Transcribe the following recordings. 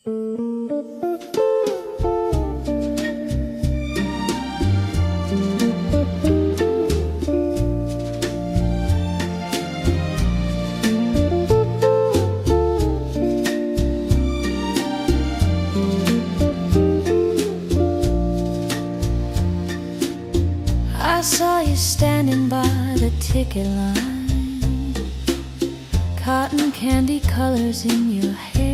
I saw you standing by the ticket line, cotton candy colors in your hair.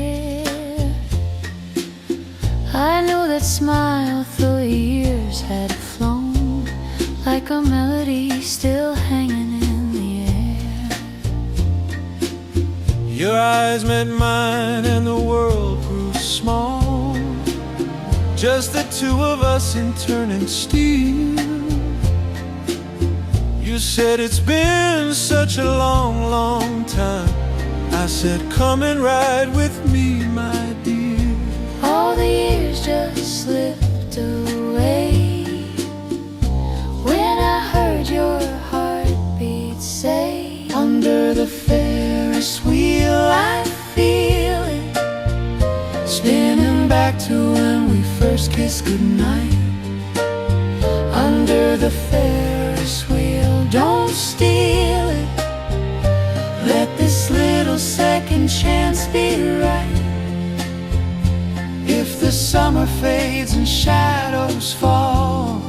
I knew that smile through the years had flown, like a melody still hanging in the air. Your eyes met mine and the world grew small, just the two of us in turning steel. You said it's been such a long, long time. I said come and ride with me, my dear. All the years just slipped away when I heard your heartbeat say, under the Ferris wheel I feel it, spinning back to when we first kissed goodnight. Under the Ferris wheel, don't steal it, let this little second chance be right. If the summer fades and shadows fall,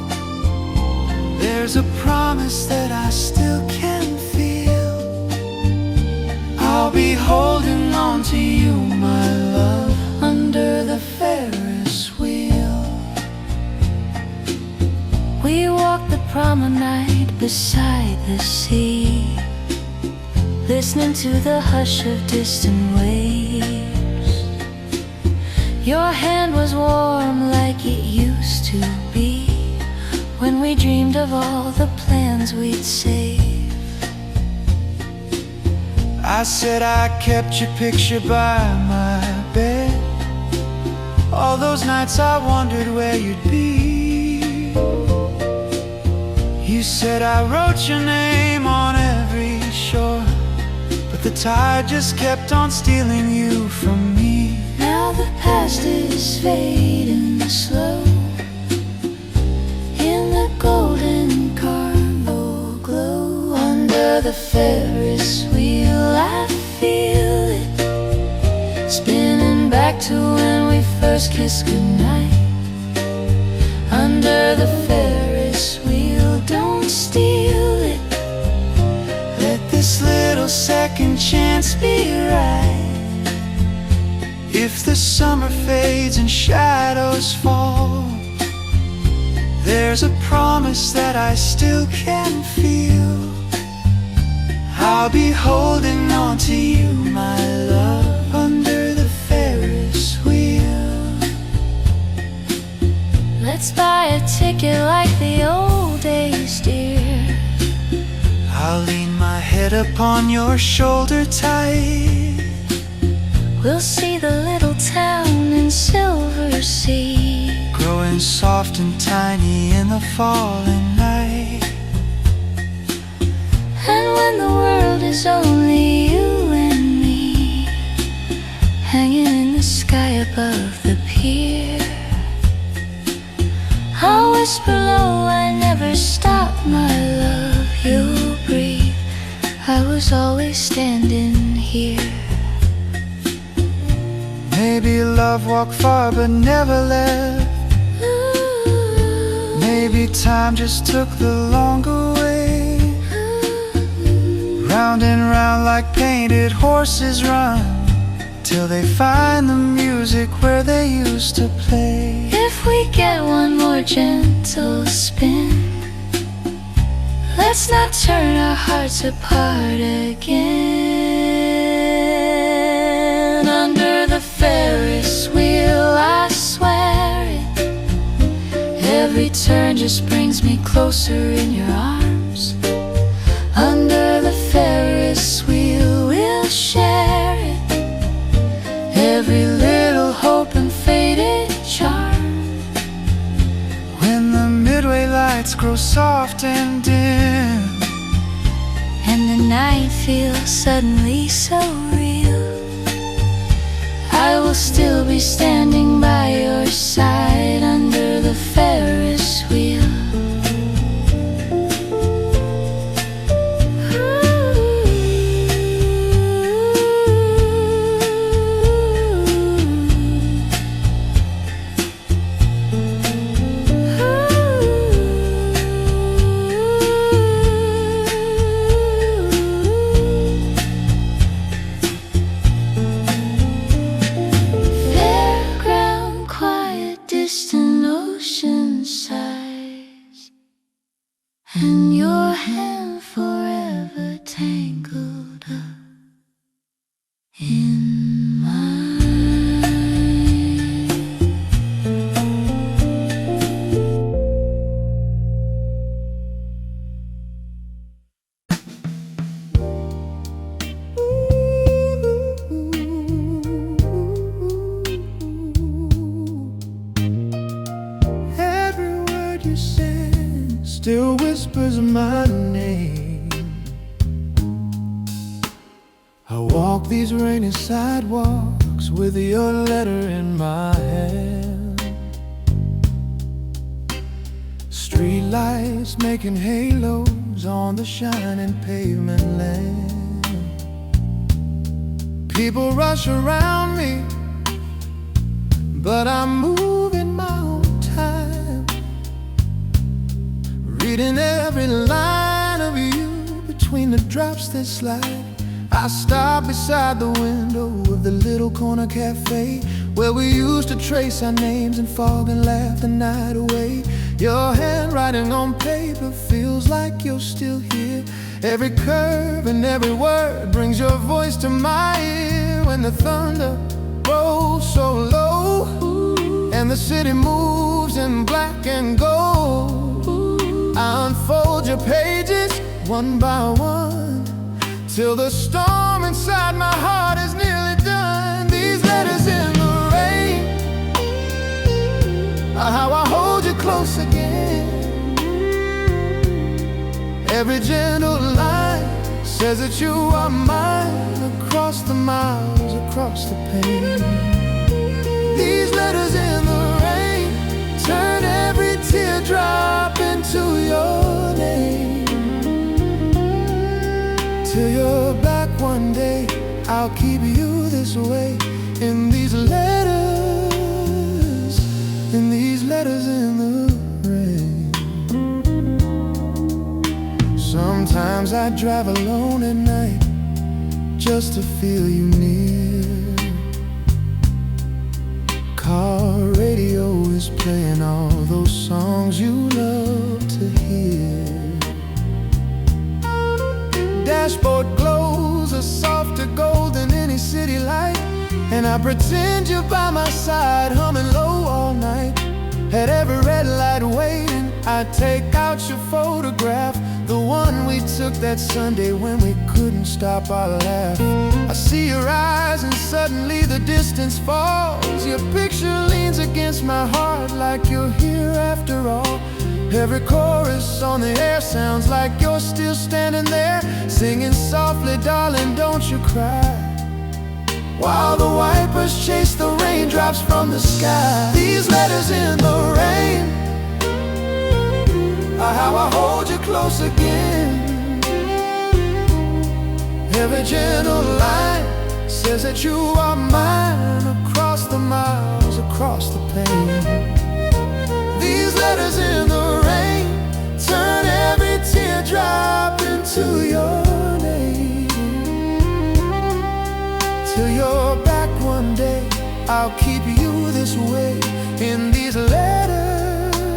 there's a promise that I still can feel. I'll be holding on to you, my love, under the Ferris wheel. We walked the promenade beside the sea, listening to the hush of distant waves. Your hand was warm like it used to be when we dreamed of all the plans we'd save. I said I kept your picture by my bed, all those nights I wondered where you'd be. You said I wrote your name on every shore, but the tide just kept on stealing you from me. Now the past is fading slow in the golden carnival glow. Under the Ferris wheel I feel it, spinning back to when we first kissed goodnight. Under the Ferris wheel, don't steal it, let this little second chance be right. If the summer fades and shadows fall, there's a promise that I still can feel. I'll be holding on to you, my love, under the Ferris wheel. Let's buy a ticket like the old days, dear. I'll lean my head upon your shoulder tight. We'll see the little town in Silver Sea, growing soft and tiny in the falling night. And when the world is only you and me, hanging in the sky above the pier, I'll whisper low, I never stop, my love, you'll breathe, I was always standing here. Maybe love walked far but never left. Maybe time just took the longer way. Round and round like painted horses run, till they find the music where they used to play. If we get one more gentle spin, let's not turn our hearts apart again. Under the Ferris wheel, I swear it, every turn just brings me closer in your arms. Under the Ferris wheel, we'll share it, every little hope and faded charm. When the midway lights grow soft and dim, and the night feels suddenly so real, I will still be standing by your side under the Ferris wheel. Distant ocean sighs, and your hand forever tangled up in mine. You said still whispers my name. I walk these rainy sidewalks with your letter in my hand. Street lights making halos on the shining pavement land. People rush around me, but I'm moving my own time, reading every line of you between the drops that slide. I stop beside the window of the little corner cafe where we used to trace our names in fog and laugh the night away. Your handwriting on paper feels like you're still here. Every curve and every word brings your voice to my ear. When the thunder rolls so low and the city moves in black and gold, I unfold your pages one by one till the storm inside my heart is nearly done. These letters in the rain are how I hold you close again. Every gentle line says that you are mine, across the miles, across the pain. These letters in the rain turn every teardrop into your name. Till you're back one day, I'll keep you this way. In these letters, in these letters in the rain. Sometimes I drive alone at night just to feel you near. Car radio is playing all those songs you love to hear. Dashboard glows a softer gold than any city light, and I pretend you're by my side, humming low all night. At every red light waiting, I take out your photograph, the one we took that Sunday when we couldn't stop our laugh. I see your eyes and suddenly the distance falls. Your picture leans against my heart like you're here after all. Every chorus on the air sounds like you're still standing there, singing softly, darling, don't you cry, while the wipers chase the raindrops from the sky. These letters in the rain are how I hold you close again. Every gentle line says that you are mine, across the miles, across the pain. These letters in the rain turn every teardrop into your name. Till you're back one day, I'll keep you this way. In these letters,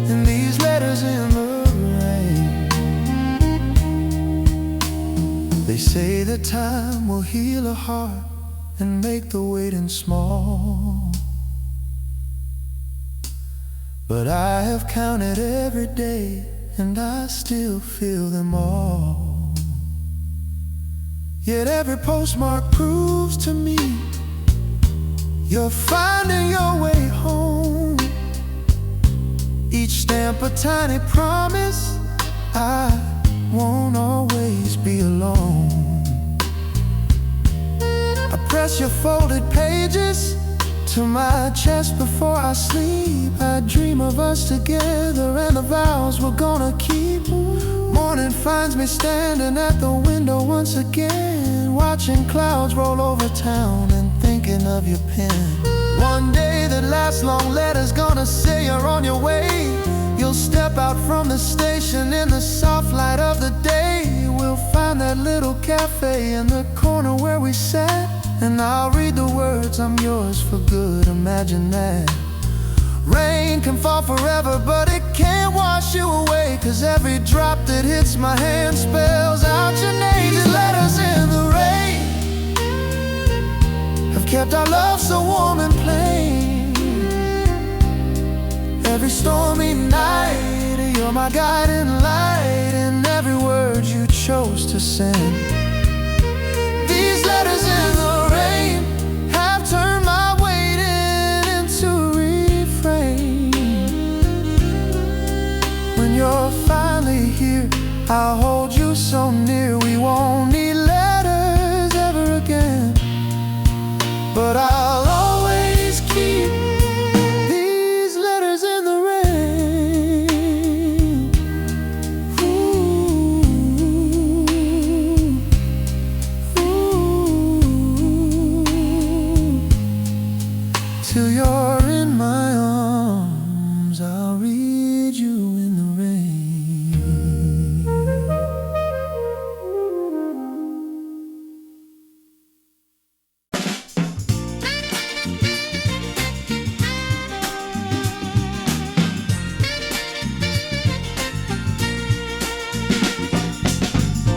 in these letters in the rain. They say that time will heal a heart and make the waiting small, but I have counted every day and I still feel them all. Yet every postmark proves to me you're finding your way home. Each stamp a tiny promise I won't always be alone. I press your folded pages to my chest before I sleep. I dream of us together and the vows we're gonna keep. Morning finds me standing at the window once again, watching clouds roll over town and thinking of your pen. One day that last long letter's gonna say you're on your way. You'll step out from the station in the soft light of the day. We'll find that little cafe in the corner where we sat, and I'll read the words, I'm yours for good, imagine that. Rain can fall forever, but it can't wash you away, 'cause every drop that hits my hand spells out your name. These letters in the rain have kept our love so warm and plain. Every stormy night, you're my guiding light, in every word you chose to send. These letters in the rain have turned my waiting into refrain. When you're finally here, I'll hold you so near. We won't need letters ever again, but I'll always keep these letters in the rain. Ooh, ooh. Till you're in my arms, I'll read you in the rain.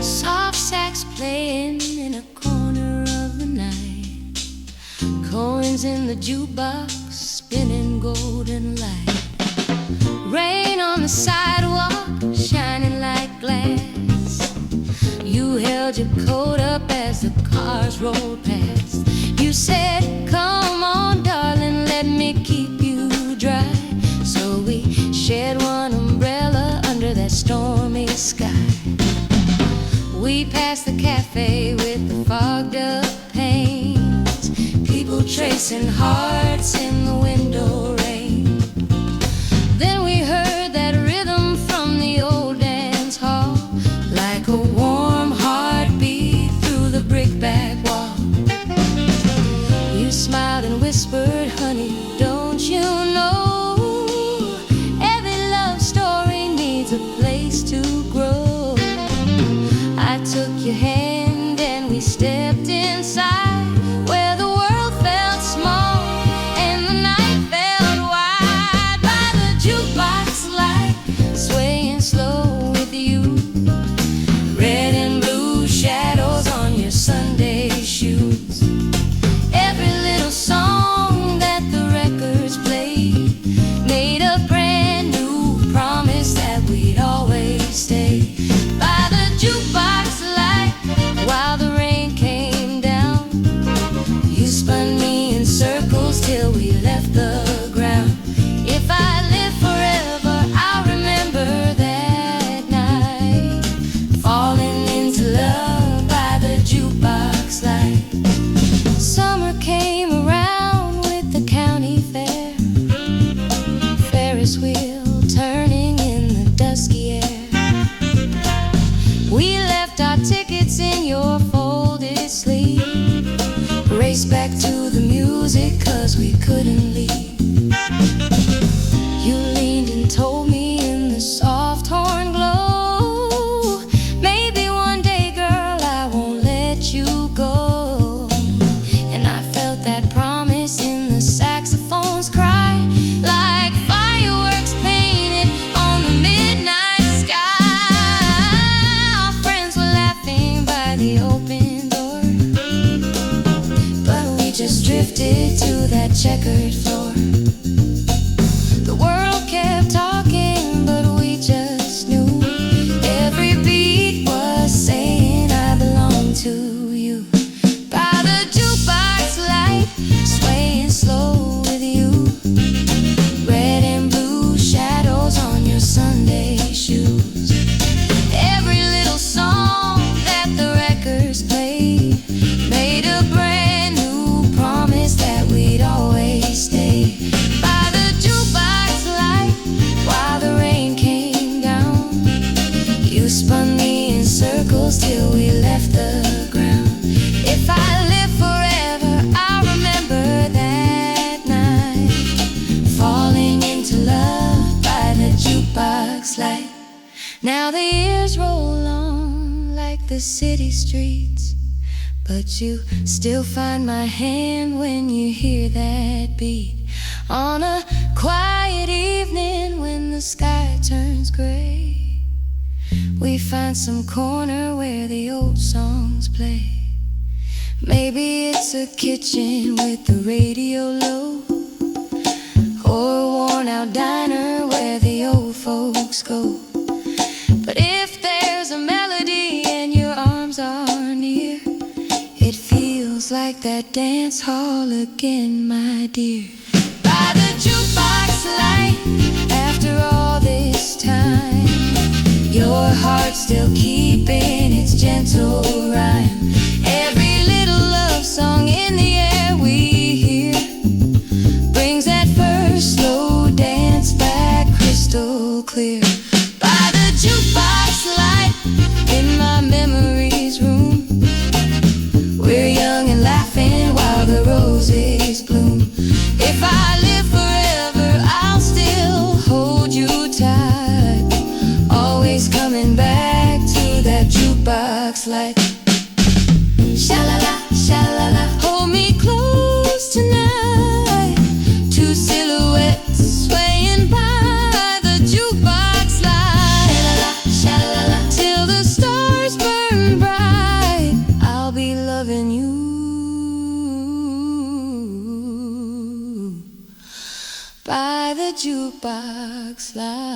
Soft sax playing in a corner of the night, coins in the jukebox spinning golden light. Rain on the sidewalk shining like glass. You held your coat up as the cars rolled past. You said, come on darling, let me keep you dry. So we shared one umbrella under that stormy sky. We passed the cafe with the fogged up panes, people tracing hearts in the window rain. Then we heard that rhythm from the old dance hall, like a warm heartbeat through the brickbat wall. You smiled and whispered, honey, don't you know, every love story needs a place to grow. I took your hand and we stepped inside, where the world felt small and the night felt wide. By the jukebox light, swaying slow with you, red and blue shadows on your Sunday shoes. Every little song that the records played made a brand new promise that we'd always stay. By the jukebox light, while the rain came down, you spun me in circles till we left the ground. If I live forever, I'll remember that night, falling into love by the jukebox light. Summer came around with the county fair, Ferris wheel turning in the dusky air. We left our tickets in your folded sleeve, raced back to the music 'cause we couldn't leave. You leaned and told me in the soft horn glow, maybe one day, girl, I won't let you go. And I felt that promise in the saxophone's cry, like fireworks painted on the midnight sky. Our friends were laughing by the open door, but we just drifted to that checkered floor. The world kept talking, but we just knew every beat was saying I belong to you. By the jukebox light, swaying slow with you, red and blue shadows on your Sunday shoes. Every little song that the records played made a brand new the city streets, but you still find my hand when you hear that beat. On a quiet evening when the sky turns gray, we find some corner where the old songs play. Maybe it's a kitchen with the radio low, or a worn-out diner where the old folks go. But if there's a melody and your arms are near, it feels like that dance hall again, my dear. By the jukebox light, after all this time, your heart still keeping its gentle rhyme. Every little love song in the air we hear brings that first slow dance back crystal clear. By the jukebox light in my memories room, we're young and laughing while the roses bloom. If I live forever, I'll still hold you tight, always coming back to that jukebox light. Sha-la-la, sha-la-la, hold me close tonight. Two silhouettes swaying by the jukebox light. Sha-la-la, sha-la-la, till the stars burn bright, I'll be loving you by the jukebox light.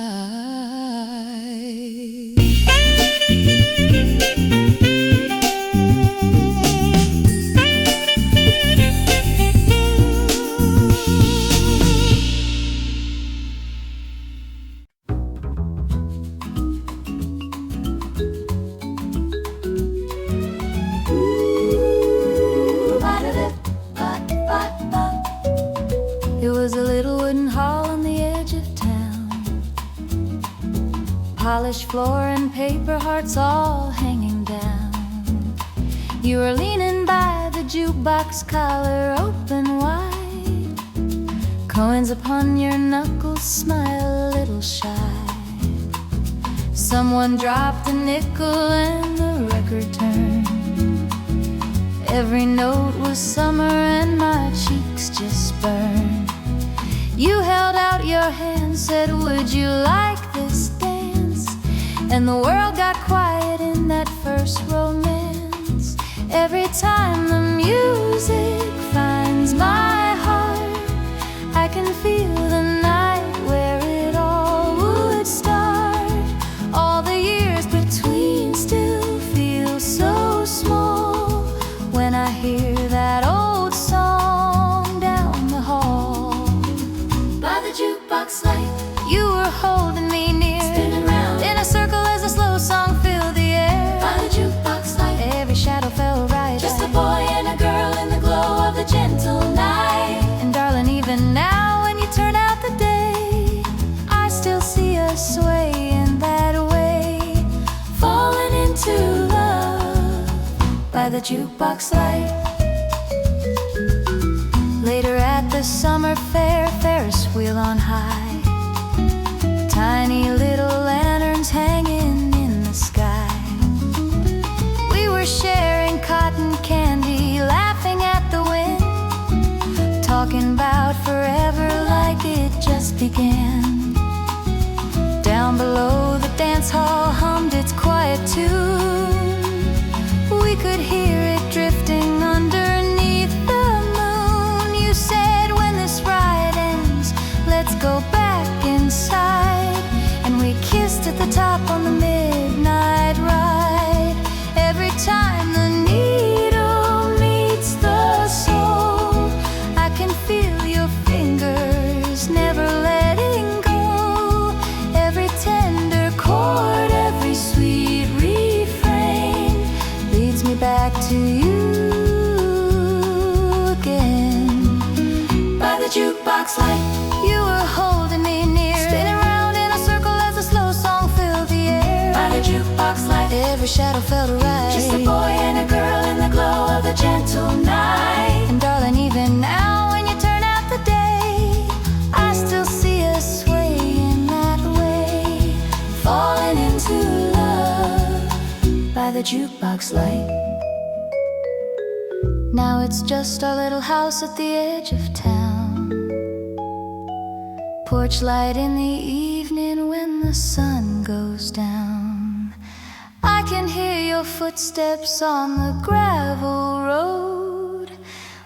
It was a little wooden hall on the edge of town, polished floor and paper hearts all hanging down. You were leaning by the jukebox, collar open wide, coins upon your knuckles, smile a little shy. Someone dropped a nickel and the record turned. Every note was summer and my cheeks just burned. You held out your hand, said, would you like this dance? And the world got quiet in that first romance. Every time the music finds my heart, I can feel the night where it all would start. All the years between still feel so small when I hear that old song down the hall. By the jukebox light, you were holding me near, spinning round in a circle as a slow song filled the air. By the jukebox light, every shadow fell right, just a boy and a girl in the glow of the gentle night. And darling, even now when you turn out the day, I still see us swaying that way, falling into love by the jukebox light. Later at the summer fair, Ferris wheel on high, tiny little lanterns hanging in the sky. We were sharing cotton candy, laughing at the wind, talking about forever like it just began. Down below the dance hall hummed its quiet tune. We could hear it drifting underneath the moon. You said, when this ride ends, let's go back inside. And we kissed at the top on the midnight ride. Every time the needle meets the soul, I can feel your fingers never letting go. Every tender chord, every sweet refrain leads me back to you again. By the jukebox light, you were holding me near, spinning round in a circle as a slow song filled the air. By the jukebox light, every shadow felt right, just a boy and a girl in the glow of the gentle night. And darling, even now when you turn out the day, I still see us swaying that way, falling into love by the jukebox light. Now it's just our little house at the edge of town. Porch light in the evening when the sun goes down. I can hear your footsteps on the gravel road,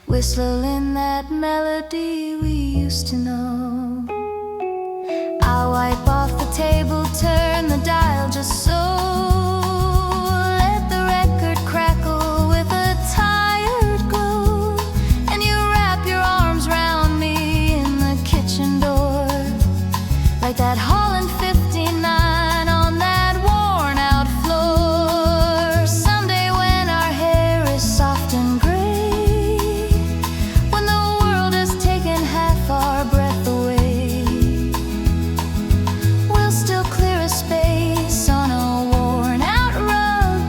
whistling that melody we used to know. I'll wipe off the table, turn the dial just so. Let the record crackle with a tired glow, and you wrap your arms round me in the kitchen door, like that Holland 59 on that worn out floor. Someday when our hair is soft and gray, when the world has taken half our breath away, we'll still clear a space on a worn out rug.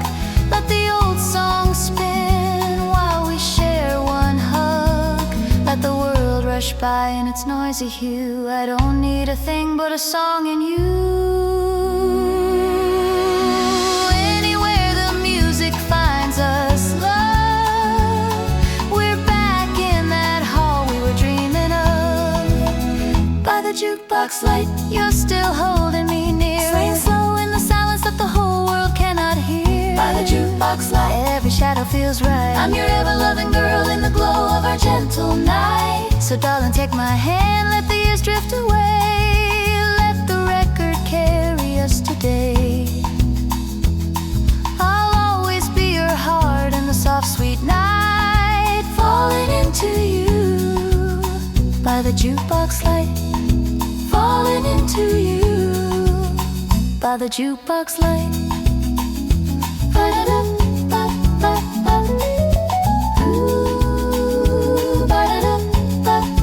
Let the old song spin while we share one hug. Let the world rush by in its noisy hue. I don't need a thing but a song and you. Anywhere the music finds us, love, we're back in that hall we were dreaming of. By the jukebox light, you're still holding me near, swaying slow in the silence that the whole world cannot hear. By the jukebox light, every shadow feels right. I'm your ever-loving girl in the glow of our gentle night. So darling, take my hand, let the years drift away. Let the record carry us today. I'll always be your heart in the soft, sweet night, falling into you. By the jukebox light, falling into you. By the jukebox light. Ooh, ba-da-da-ba-ba-ba.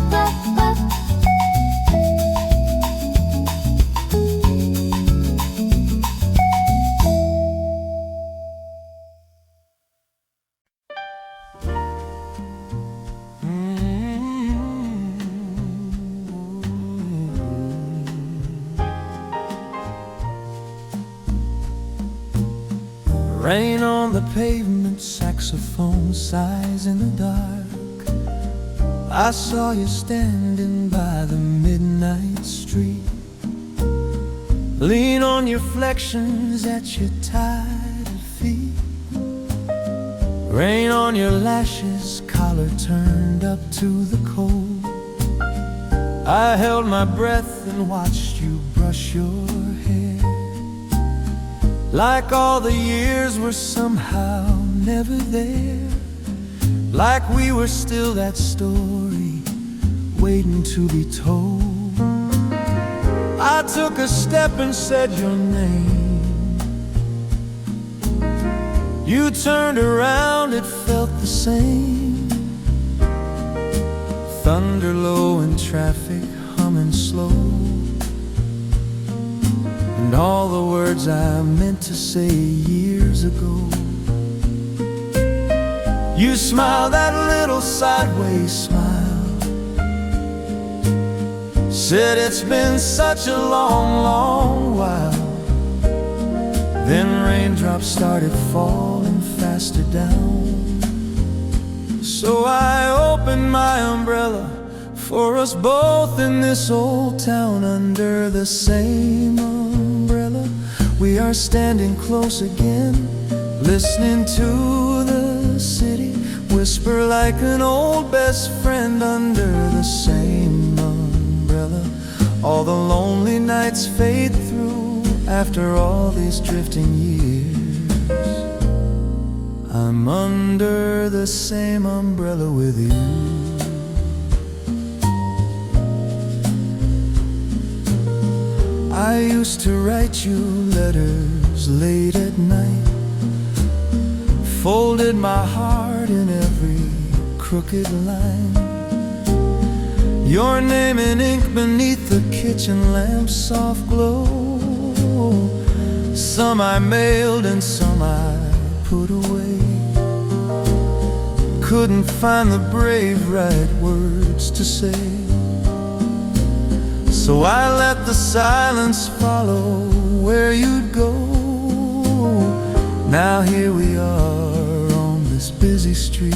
Rain on the pavement, saxophone sighs in the dark. I saw you standing by the midnight street. Lean on your flexions at your tired feet. Rain on your lashes, collar turned up to the cold. I held my breath and watched you brush your hair, like all the years were somehow never there, like we were still that story waiting to be told. I took a step and said your name. You turned around, it felt the same. Thunder low and traffic humming slow, and all the words I meant to say years ago. You smiled that little sideways smile, said it's been such a long, long while. Then raindrops started falling faster down, so I opened my umbrella for us both in this old town. Under the same umbrella, we are standing close again, listening to the city whisper like an old best friend. Under the same umbrella, all the lonely nights fade through after all these drifting years. I'm under the same umbrella with you. I used to write you letters late at night, folded my heart in every crooked line. Your name in ink beneath the kitchen lamp's soft glow. Some I mailed and some I put away. Couldn't find the brave right words to say, so I let the silence follow where you'd go. Now here we are on this busy street,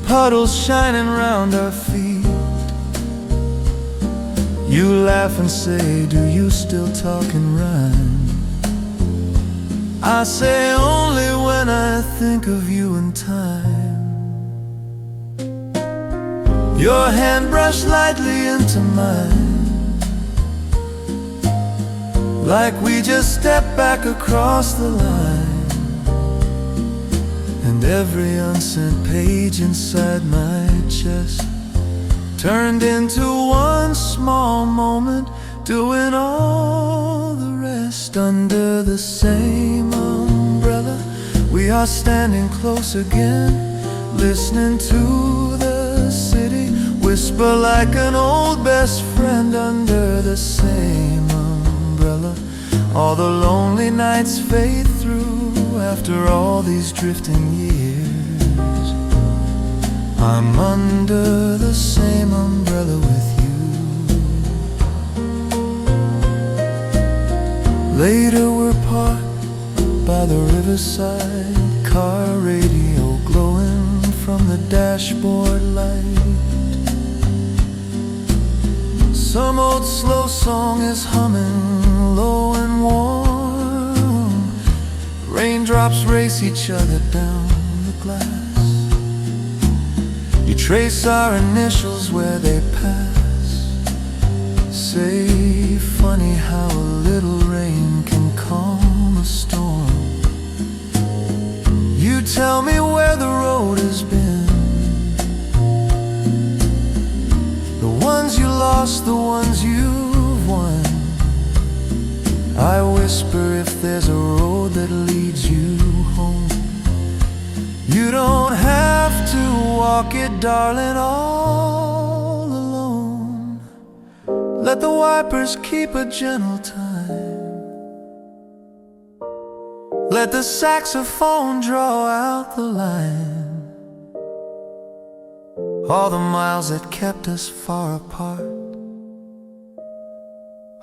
puddles shining round our feet. You laugh and say, do you still talk in rhyme? I say only when I think of you in time. Your hand brushed lightly into mine, like we just stepped back across the line. And every unsent page inside my chest turned into one small moment, doing all the rest. Under the same umbrella, we are standing close again, listening to the city whisper like an old best friend. Under the same umbrella, all the lonely nights fade through after all these drifting years. I'm under the same umbrella with you. Later we're parked by the riverside, car radio glowing from the dashboard light. Some old slow song is humming low and warm. Raindrops race each other down the glass. You trace our initials where they pass. Say, funny how a little rain can calm a storm. You tell me where the road has been, the ones you lost, the ones you've won. I whisper if there's a road that leads you home. You don't have to walk it, darling, all alone. Let the wipers keep a gentle time. Let the saxophone draw out the line. All the miles that kept us far apart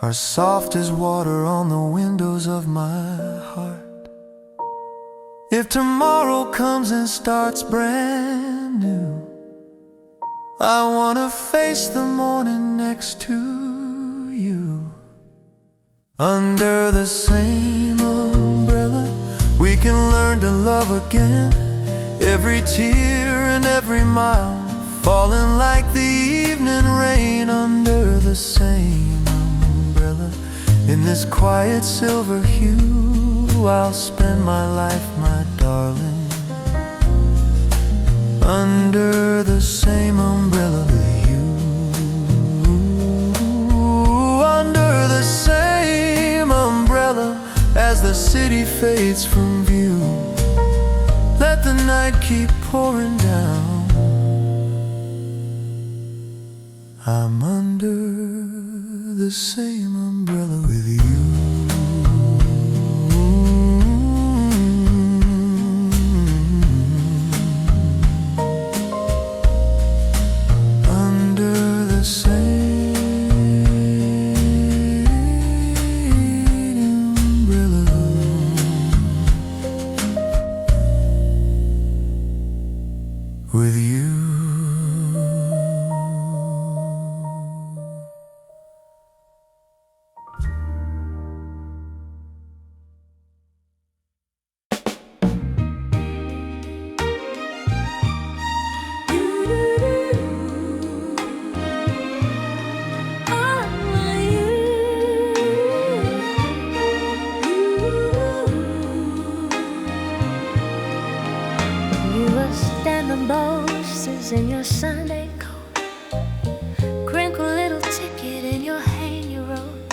are soft as water on the windows of my heart. If tomorrow comes and starts brand new, I wanna face the morning next to you. Under the same umbrella, we can learn to love again. Every tear and every mile falling like the evening rain. Under the same umbrella, in this quiet silver hue, I'll spend my life, my darling. Under the same umbrella with you. Under the same umbrella, as the city fades from view, let the night keep pouring down. I'm under the same umbrella with you. With you. Bosses in your Sunday coat, crinkle little ticket in your hand you wrote.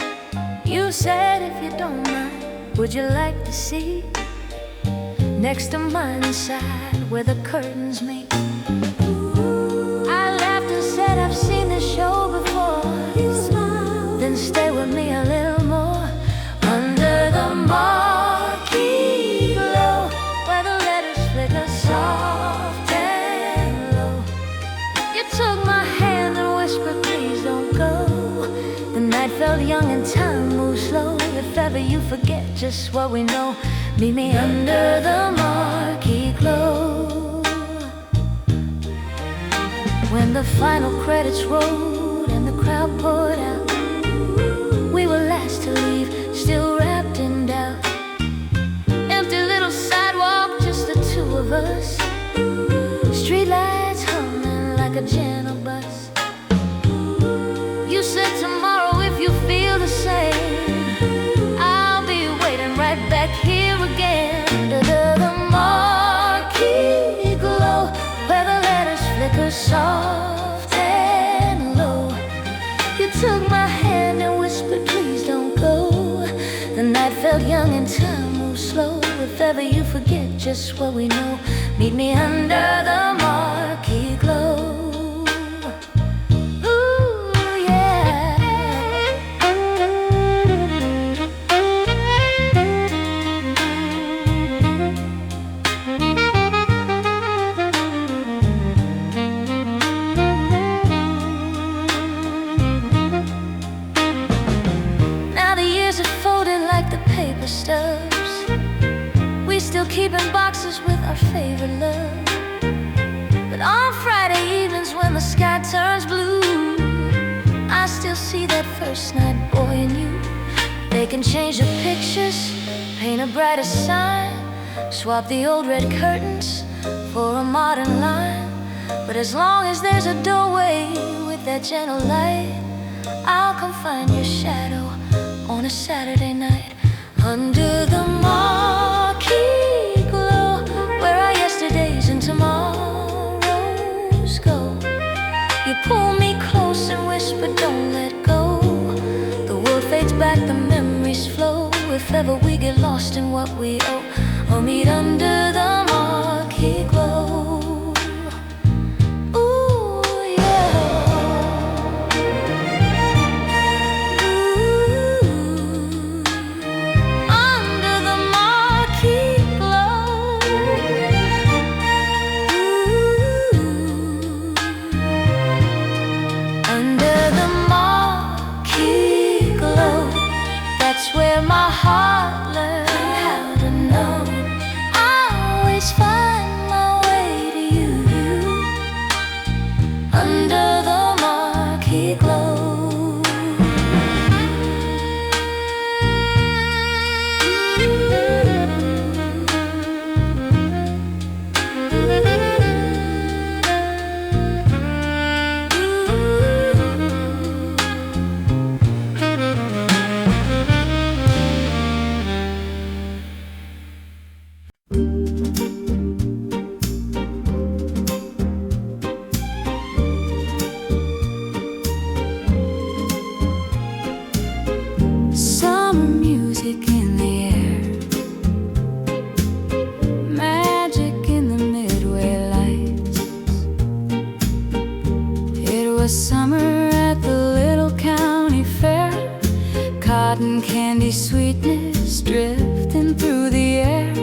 You said if you don't mind, would you like to see next to mine inside where the curtains meet? I laughed and said I've seen this show before. You smiled, then stay with me a little more. Under the marquee glow, where the letters flicker soft and low. You took my hand and whispered, please don't go. The night felt young and time moved slow. if ever you forget just what we know. Meet me under the marquee glow. When the final credits rolled and the crowd poured out, we were last to leave, still wrapped in doubt. Empty little sidewalk, just the two of us. Streetlights humming like a gentle bus. You said tomorrow if you feel the same, I'll be waiting right back here again. Under the marquee glow, where the letters flicker soft and low. You took my hand and whispered, please don't go. The night felt young and time moved slow. If ever you forget just what we know, meet me under the marquee glow. Stubs. We still keep in boxes with our favorite love. But on Friday evenings when the sky turns blue, I still see that first night boy in you. They can change the pictures, paint a brighter sign, swap the old red curtains for a modern line. But as long as there's a doorway with that gentle light, I'll come find your shadow on a Saturday night. Under the marquee glow, where our yesterdays and tomorrows go. You pull me close and whisper, don't let go. The world fades back, the memories flow. If ever we get lost in what we owe, or meet under the marquee glow. Where my heart learned how to know. I always find my way to you, under the marquee glow. Summer at the little county fair, cotton candy sweetness drifting through the air.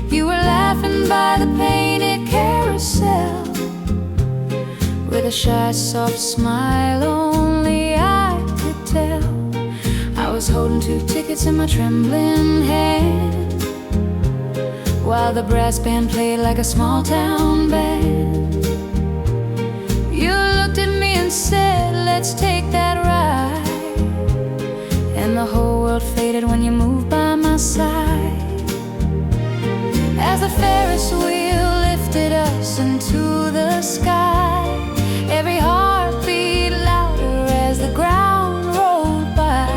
You were laughing by the painted carousel with a shy, soft smile only I could tell. I was holding 2 tickets in my trembling hand, while the brass band played like a small town band. You looked at me and said, let's take that ride. And the whole world faded when you moved by my side. As the Ferris wheel lifted us into the sky, every heart beat louder as the ground rolled by.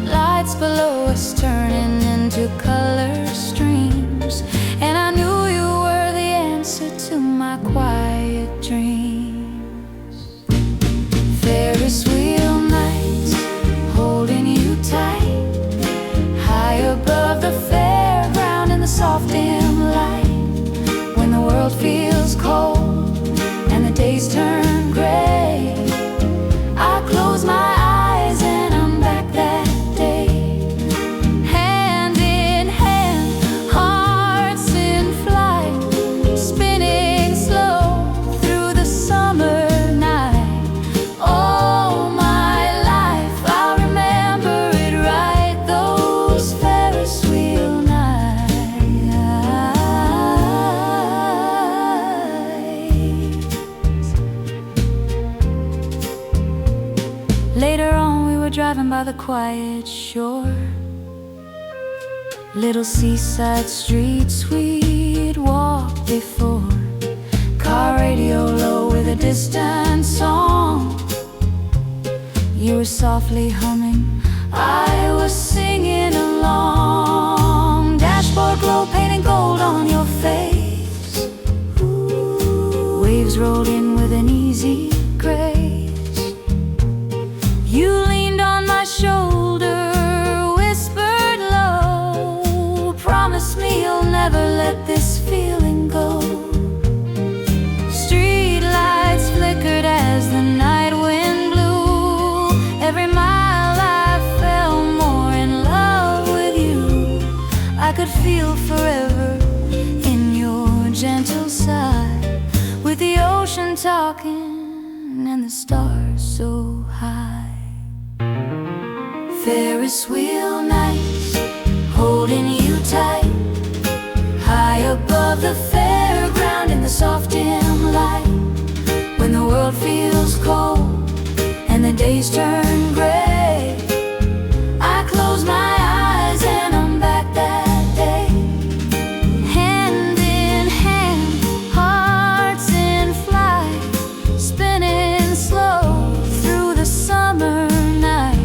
Lights below us turning into color streams, and I knew you were the answer to my quiet dreams. Ferris wheel nights, holding you tight, high above the fairground in the soft dim light. When the world feels cold Later on we were driving by the quiet shore, little seaside streets we'd walked before. Car radio low with a distant song. You were softly humming, I was singing along. Dashboard glow painted gold on your face. Waves rolled in with an easy grace. You leaned on my shoulder, whispered low, promise me you'll never let this feeling go. Street lights flickered as the night wind blew. Every mile I fell more in love with you. I could feel forever in your gentle sigh, with the ocean talking and the stars so high. Ferris wheel nights, holding you tight, high above the fairground in the soft dim light. When the world feels cold and the days turn gray, I close my eyes and I'm back that day. Hand in hand, hearts in flight, spinning slow through the summer night.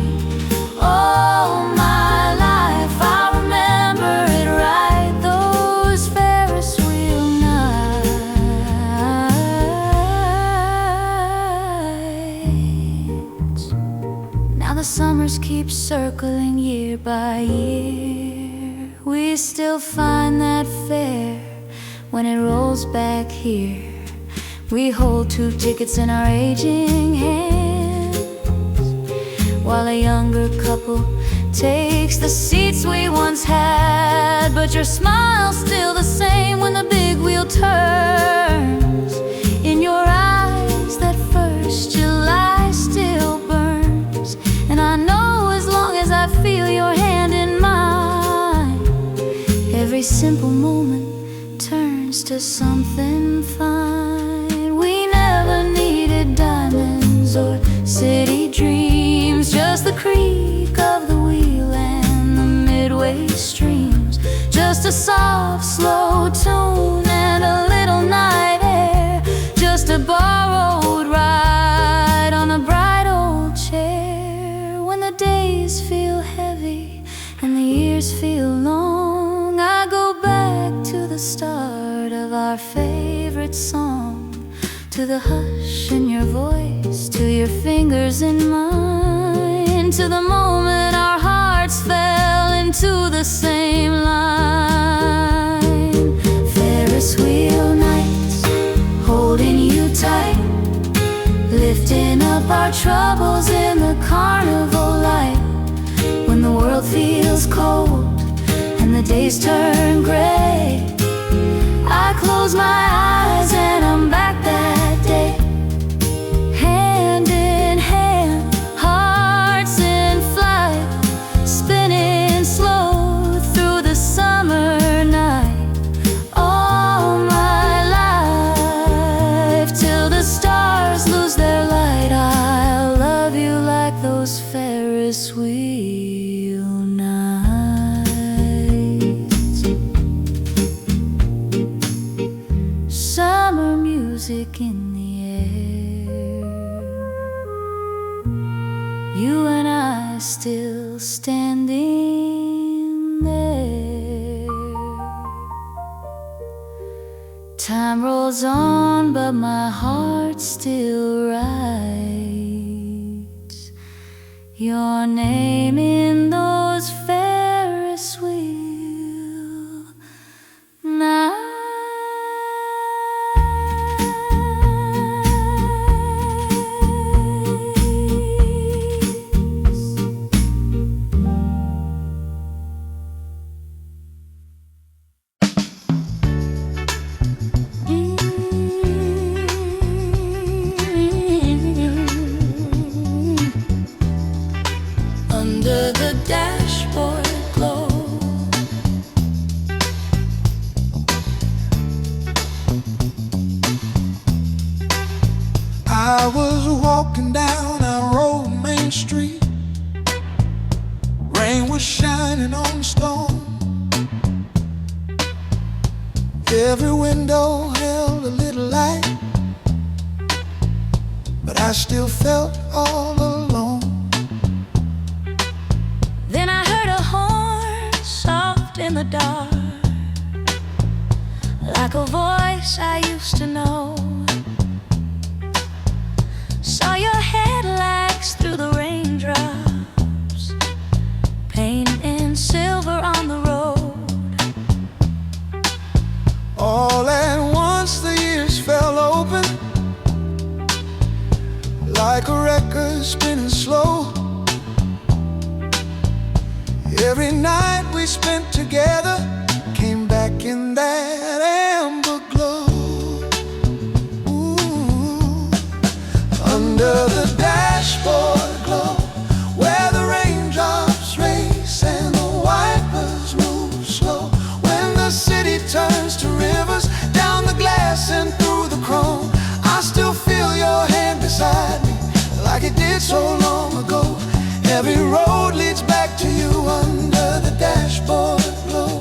All my life I'll remember it right, those Ferris wheel nights. Now the summers keep circling year by year. We still find that fair when it rolls back here. We hold 2 tickets in our aging hands, while a younger couple takes the seats we once had. But your smile's still the same when the big wheel turns. In your eyes that first July still burns, and I know as long as I feel your hand in mine, every simple moment turns to something fine. We never needed diamonds or city dreams, just the creak of the wheel and the midway streams. Just a soft, slow tune and a little night air. Just a borrowed ride on a bright old chair. When the days feel heavy and the years feel long, I go back to the start of our favorite song, to the hush in your voice, to your fingers in mine, to the moment our hearts fell into the same line. Ferris wheel nights, holding you tight, lifting up our troubles in the carnival light. When the world feels cold and the days turn gray, I close my eyes and I'm back that day. Hand in hand, hearts in flight, spinning slow through the summer night. All my life till the stars lose their light, I'll love you like those Ferris wheel nights. Summer music in the air, you and I still standing there. Time rolls on, but my heart still writes your name in those Ferris wheel nights. Under the dashboard glow, I was walking down our old Main the street. Rain was shining on the stone. Every window held a little light, but I still felt all alone. Then I heard a horn soft in the dark, like a voice I used to know. Saw your headlights through the raindrops, painting silver on the road. All at once the years fell open, like a record spinning slow. Every night we spent together came back in that amber glow. Ooh. Under the dashboard glow, where the raindrops race and the wipers move slow. When the city turns to rivers, down the glass and through the chrome, I still feel your hand beside me, like it did so long ago. Every road leads back to you under the dashboard glow.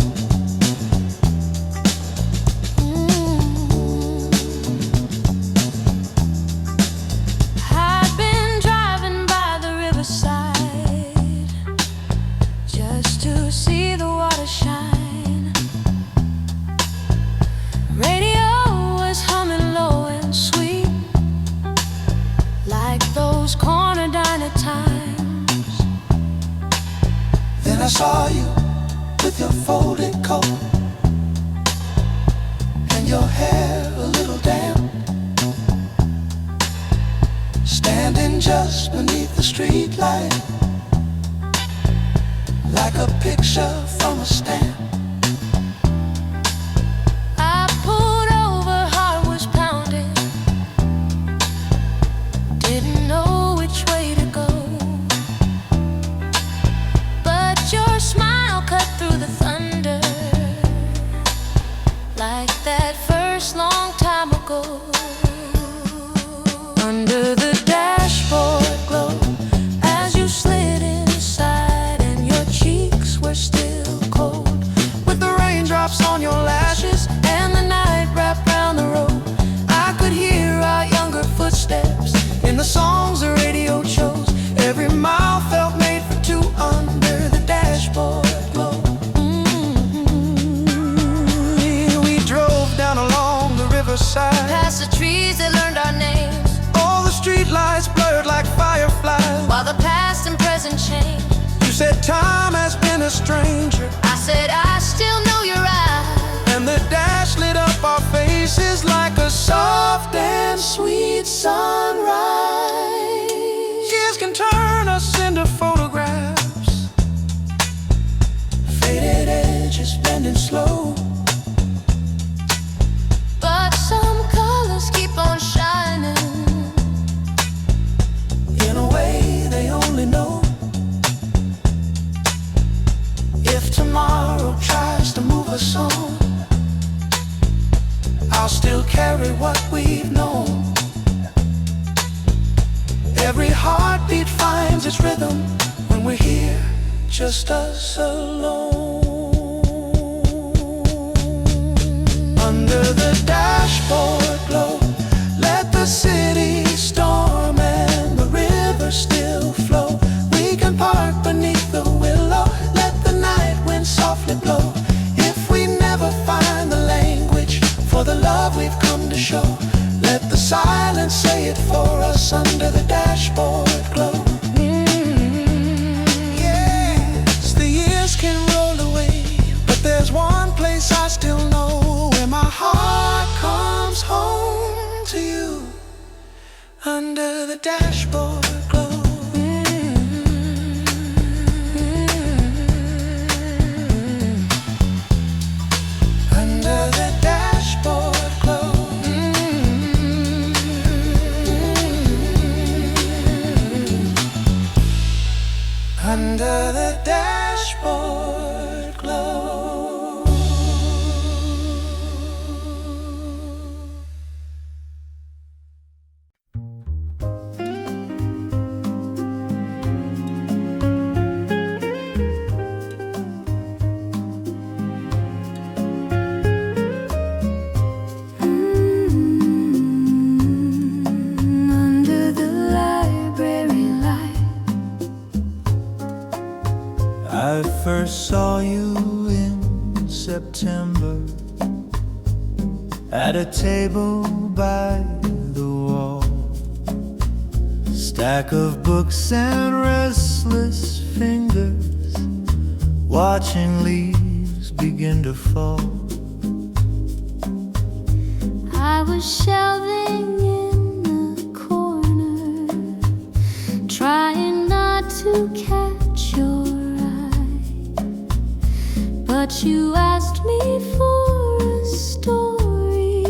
I've been driving by the riverside just to see the water shine. Radio was humming low and sweet, like those corner diner times. Then I saw you with your folded coat and your hair a little damp, standing just beneath the street light, like a picture from a stamp. I pulled over, heart was pounding, didn't know which way to go. But your smile cut through the thunder, like that first long time ago. Under the dashboard glow, as you slid inside and your cheeks were still cold, With the raindrops on your lashes and the night wrapped round the road, I could hear our younger footsteps in the songs the radio chose. Every mile felt made for two under the dashboard glow. We drove down along the riverside, past the trees that learned our names, all the street lights blurred like fireflies. while the past and present change. You said time has been a stranger, I said I still know your eyes, and the dash lit up our faces like a soft and sweet sunrise. Years can turn us into photographs, faded edges bending slow. but some colors keep on shining. In a way they only know. If tomorrow tries to move us on, I'll still carry what we've known. Every heartbeat finds its rhythm when we're here, just us alone. Under the dashboard glow, let the city storm and the river still flow. We can park beneath the willow, let the night wind softly blow. If we never find the language for the love we've come to show, let the silence say it for us under the dashboard glow. Yes, the years can roll away, but there's one place I still know, where my heart comes home to you, under the dashboard glow. Under the dashboard glow. Under the dashboard glow. saw you in September at a table by the wall, stack of books and restless fingers watching leaves begin to fall. I was shelving in the corner, trying not to catch your eye, but you asked me for a story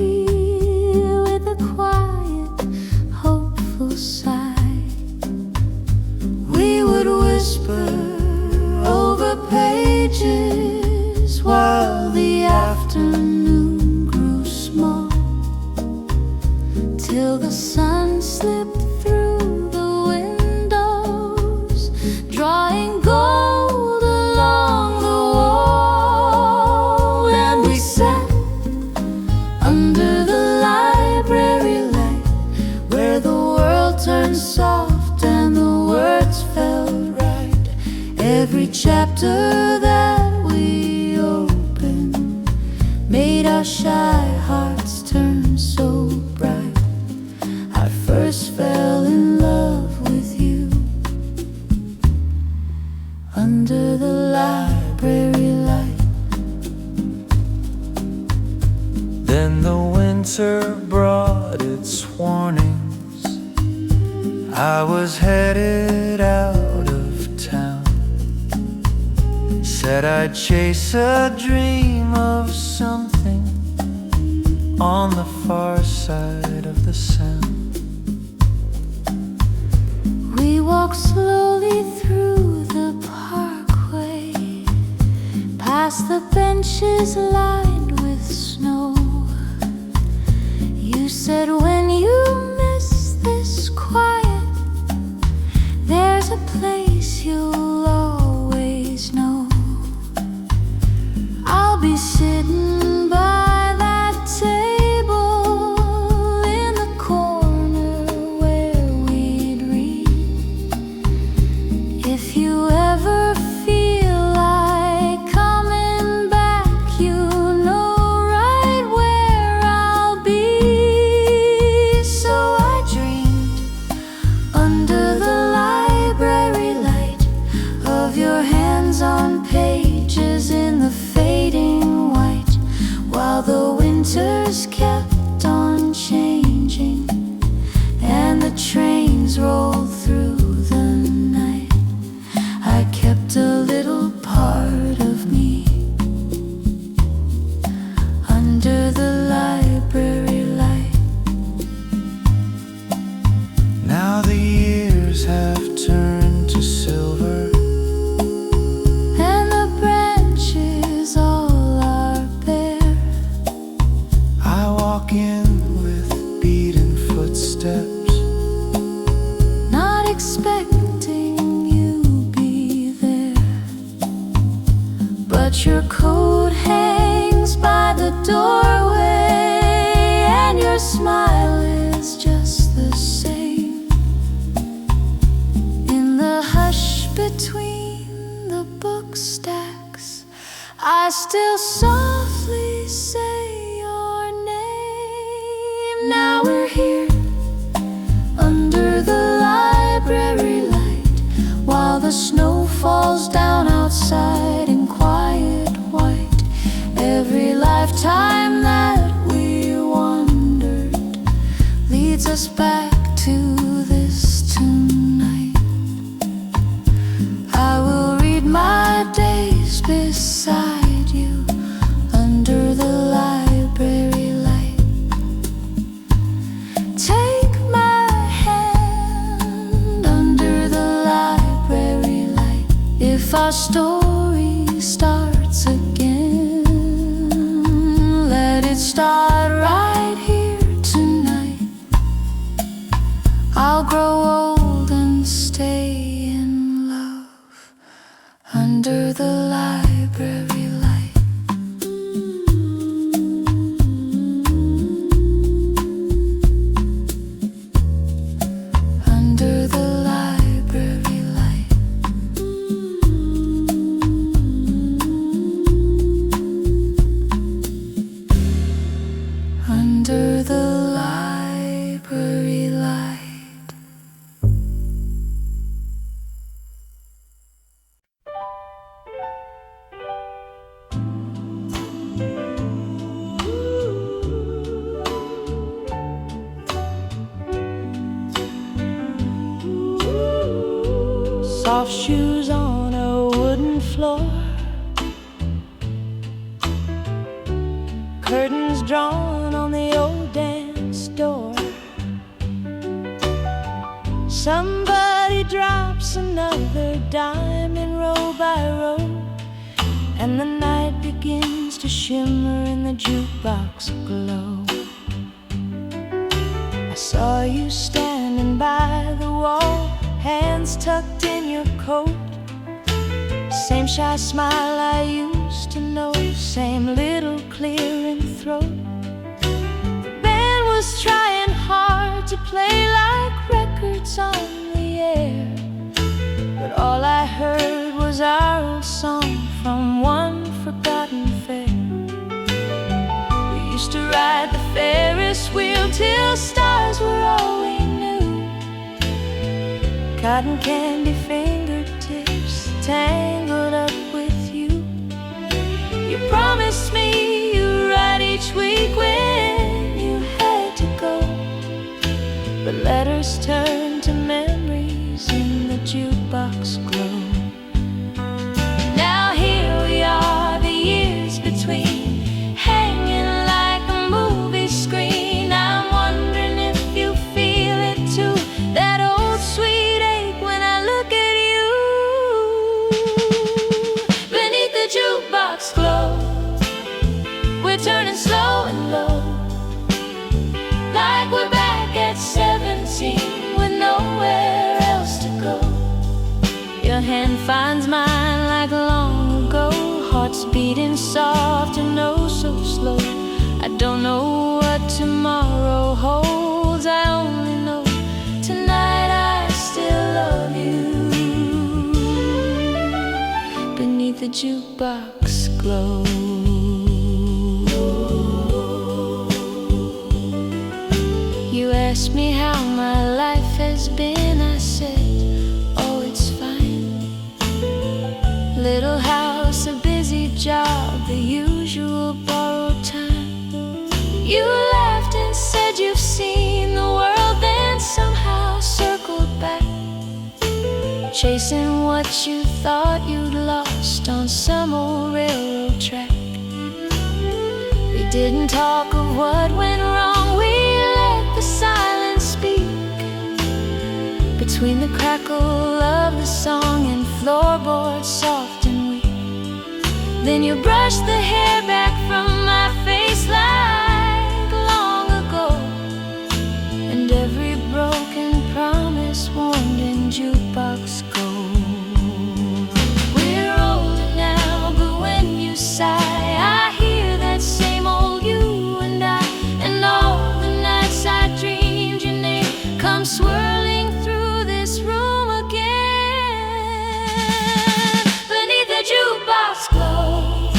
with a quiet, hopeful sigh. We would whisper over pages while the afternoon grew small, till the sun slipped through the windows, drawing gold along the wall. And we sat under the library light, where the world turned soft and the words felt right. Every chapter that we opened made our shy hearts turn so bright. I first fell in love with you under the library light. Then the winter brought its warnings. I was headed out of town, said I'd chase a dream of something on the far side of the Sound. We walked slowly through the parkway, past the benches lined with snow. You said, when you miss this quiet, there's a place you'll always know. I'll be sitting by that table in the corner where we'd read. If you ever feel like coming back, you know right where I'll be. So I dreamed under the library light of your hands on pages in the fading white, while the winters kept on changing and the trains rolled through the night. I kept a little part of me under the library light. Now the years have turned to silver, And the branches all are bare. I walk in with beaten footsteps, Not expecting you be there, but your coat hangs by the doorway, and your smile is just the same. In the hush between the book stacks, I still softly say your name. Now we're here under the library light, while the snow falls down outside in quiet white. Every lifetime that we wandered leads us back to this tonight. I will read my days beside you under the library light. Take my hand under the library light. If our story starts again, let it start right here tonight. I'll grow old and stay in love under the library light. Under the library light. soft shoes on a wooden floor, curtains drawn on the old dance door. Somebody drops another dime in row by row, and the night begins to shimmer in the jukebox glow. I saw you standing by the wall, hands tucked in your coat. Same shy smile I used to know, same little clearing throat. The band was trying hard to play like records on the air, but all I heard was our old song from one forgotten fair. We used to ride the Ferris wheel till stars were all we knew. Cotton candy fingertips tangled up with you. You promised me you'd write each week when you had to go, but letters turned to memories in the jukebox glow. Now here we are, the years between, hanging like a movie screen. I'm wondering if you feel it too, that old sweet ache when I look at you. Beneath the jukebox glow, we're turning slow and low, like we're back at 17 with nowhere else to go. Your hand finds mine like long ago, hearts beating soft and oh so slow. I don't know what tomorrow holds, I only know tonight I still love you. Beneath the jukebox glow. You asked me how my life has been, I said, oh, it's fine. Little house, a busy job, the usual borrowed time. You laughed and said you've seen the world, then somehow circled back, chasing what you thought you'd lost on some old railroad track. We didn't talk of what went wrong, we let the silence speak, between the crackle of the song and floorboards soft and weak. Then you brushed the hair back from my face like long ago, and every broken promise warmed in jukebox gold. We're older now, but when you sigh, I hear that same old you and I, and all the nights I dreamed your name come swirling through this room again. Beneath the jukebox glow,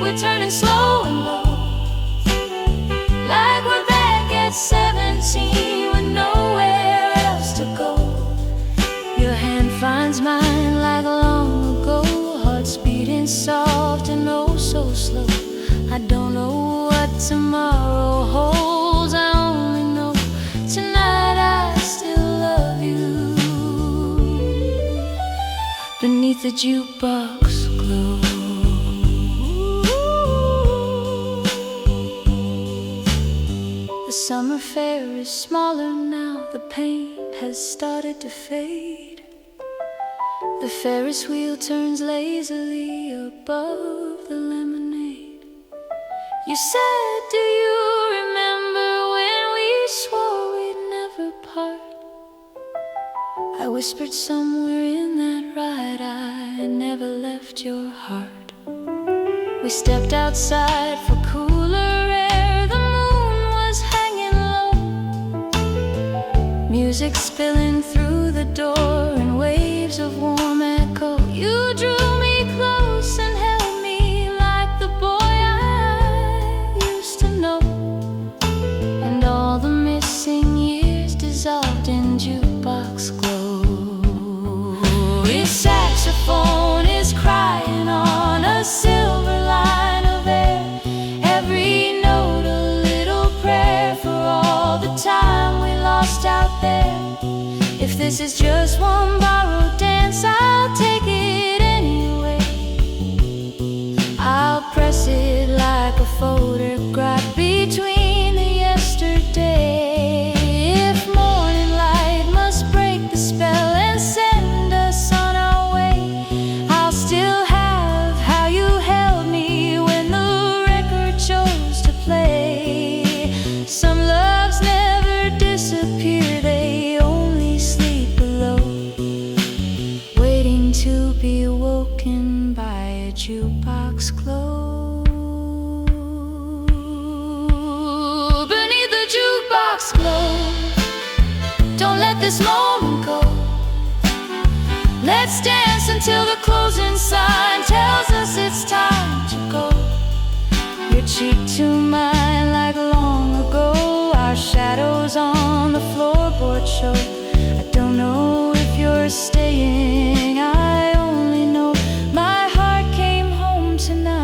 we're turning slow and low, like we're back at 17 with nowhere else to go. Your hand finds mine like long ago, hearts beating soft and oh so slow. I don't know what tomorrow holds, I only know tonight I still love you. Beneath the jukebox glow. The summer fair is smaller now, the paint has started to fade. The Ferris wheel turns lazily above the lemonade. You said, do you remember when we swore we'd never part? I whispered somewhere in that ride I never left your heart. We stepped outside for cooler air, the moon was hanging low, music spilling through the door in waves of warm echo. You drew me close and held me like the boy I used to know, and all the missing years dissolved in jukebox glow. His saxophone is crying on a silver line of air, every note a little prayer for all the time we lost out there. If this is just one borrowed dance glow. Beneath the jukebox glow. Don't let this moment go. Let's dance until the closing sign tells us it's time to go. Your cheek to mine like long ago. Our shadows on the floorboard show. I don't know if you're staying, I only know my heart came home tonight.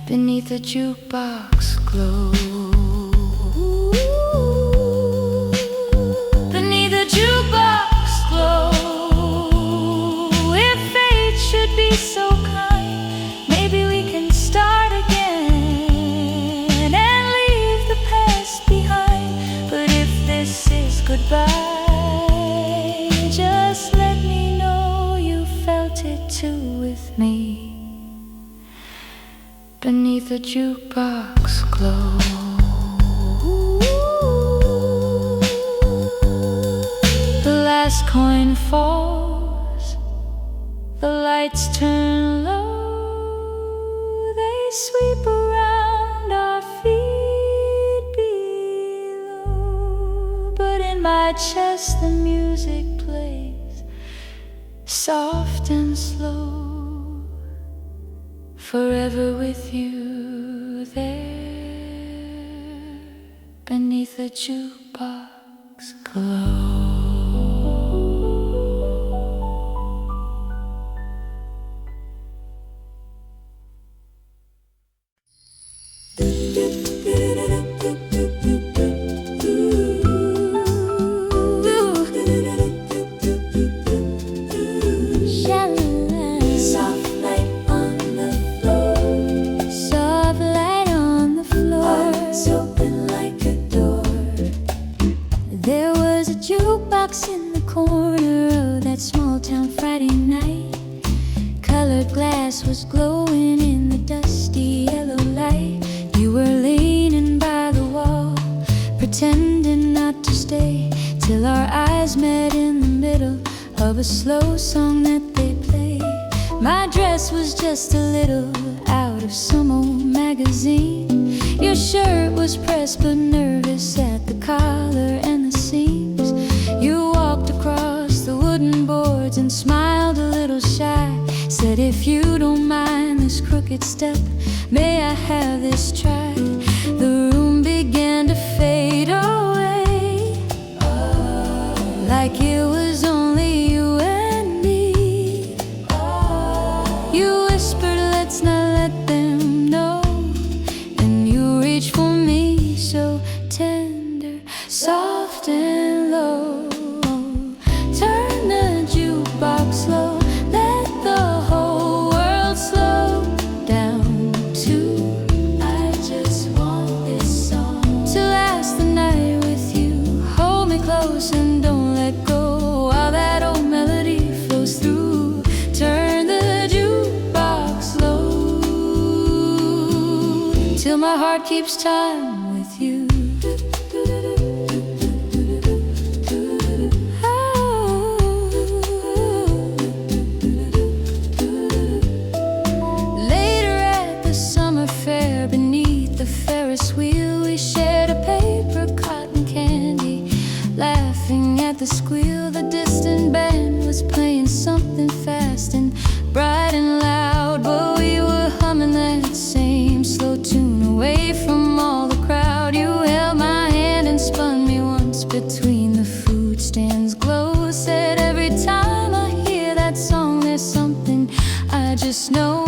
Beneath the jukebox glow. Beneath the jukebox glow. If fate should be so kind, maybe we can start again and leave the past behind. But if this is goodbye, just let me know you felt it too with me. Beneath the jukebox glow. The last coin falls, the lights turn low, they sweep around our feet below. But in my chest the music plays, soft and slow. Forever with you there, beneath the jukebox glow. In the corner of that small town Friday night, colored glass was glowing in the dusty yellow light. You were leaning by the wall, pretending not to stay, till our eyes met in the middle of a slow song that they played. My dress was just a little out of some old magazine. Your shirt was pressed but nervous at the collar and the seams. You walked across the wooden boards and smiled a little shy. Said, if you don't mind this crooked step, may I have this try? The room began to fade away, like it was only you and me. You whispered, let's not let them know. And you reached for me so tender, soft and low. Turn the jukebox slow, let the whole world slow down too. I just want this song to last the night with you. Hold me close and don't let go while that old melody flows through. Turn the jukebox slow till my heart keeps time with you. Beneath the Ferris wheel, we shared a paper cotton candy, laughing at the squeal. The distant band was playing something fast and bright and loud, but we were humming that same slow tune away from all the crowd. You held my hand and spun me once between the food stands glow. Said, every time I hear that song, there's something I just know.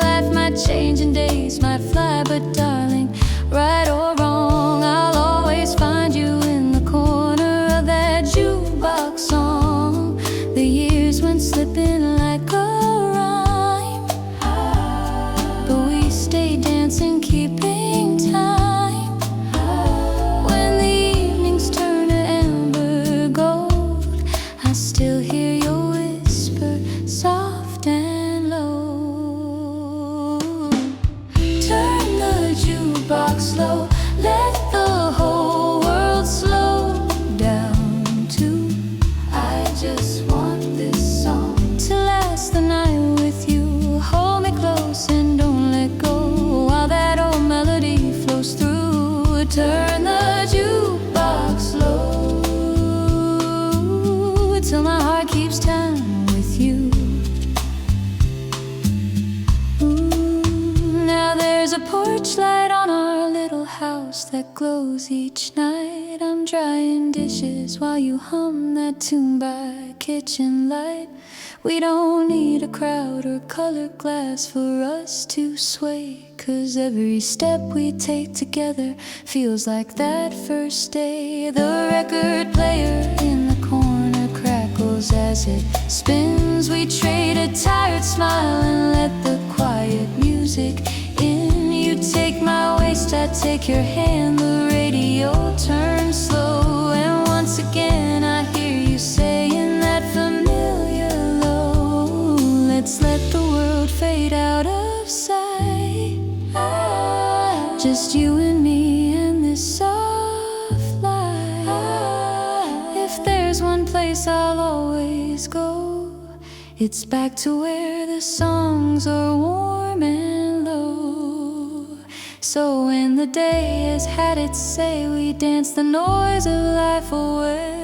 Life might change and days might fly, but darling, right or wrong, I'll always find you in the corner of that jukebox song. The years went slipping like a rhyme, but we stayed dancing, keeping time. When the evenings turned to keeps time with you. Now there's a porch light on our little house that glows each night. I'm drying dishes while you hum that tune by kitchen light. We don't need a crowd or colored glass for us to sway, 'cause every step we take together feels like that first day. The record player in the corner crackles as it spins. We trade a tired smile and let the quiet music in. You take my waist, I take your hand. The radio turns slow, and once again I hear you saying that familiar low. Let's let the world fade out of sight. Just you and me and this soft light. If there's one place I'll always go, it's back to where the songs are warm and low. So when the day has had its say, we dance the noise of life away.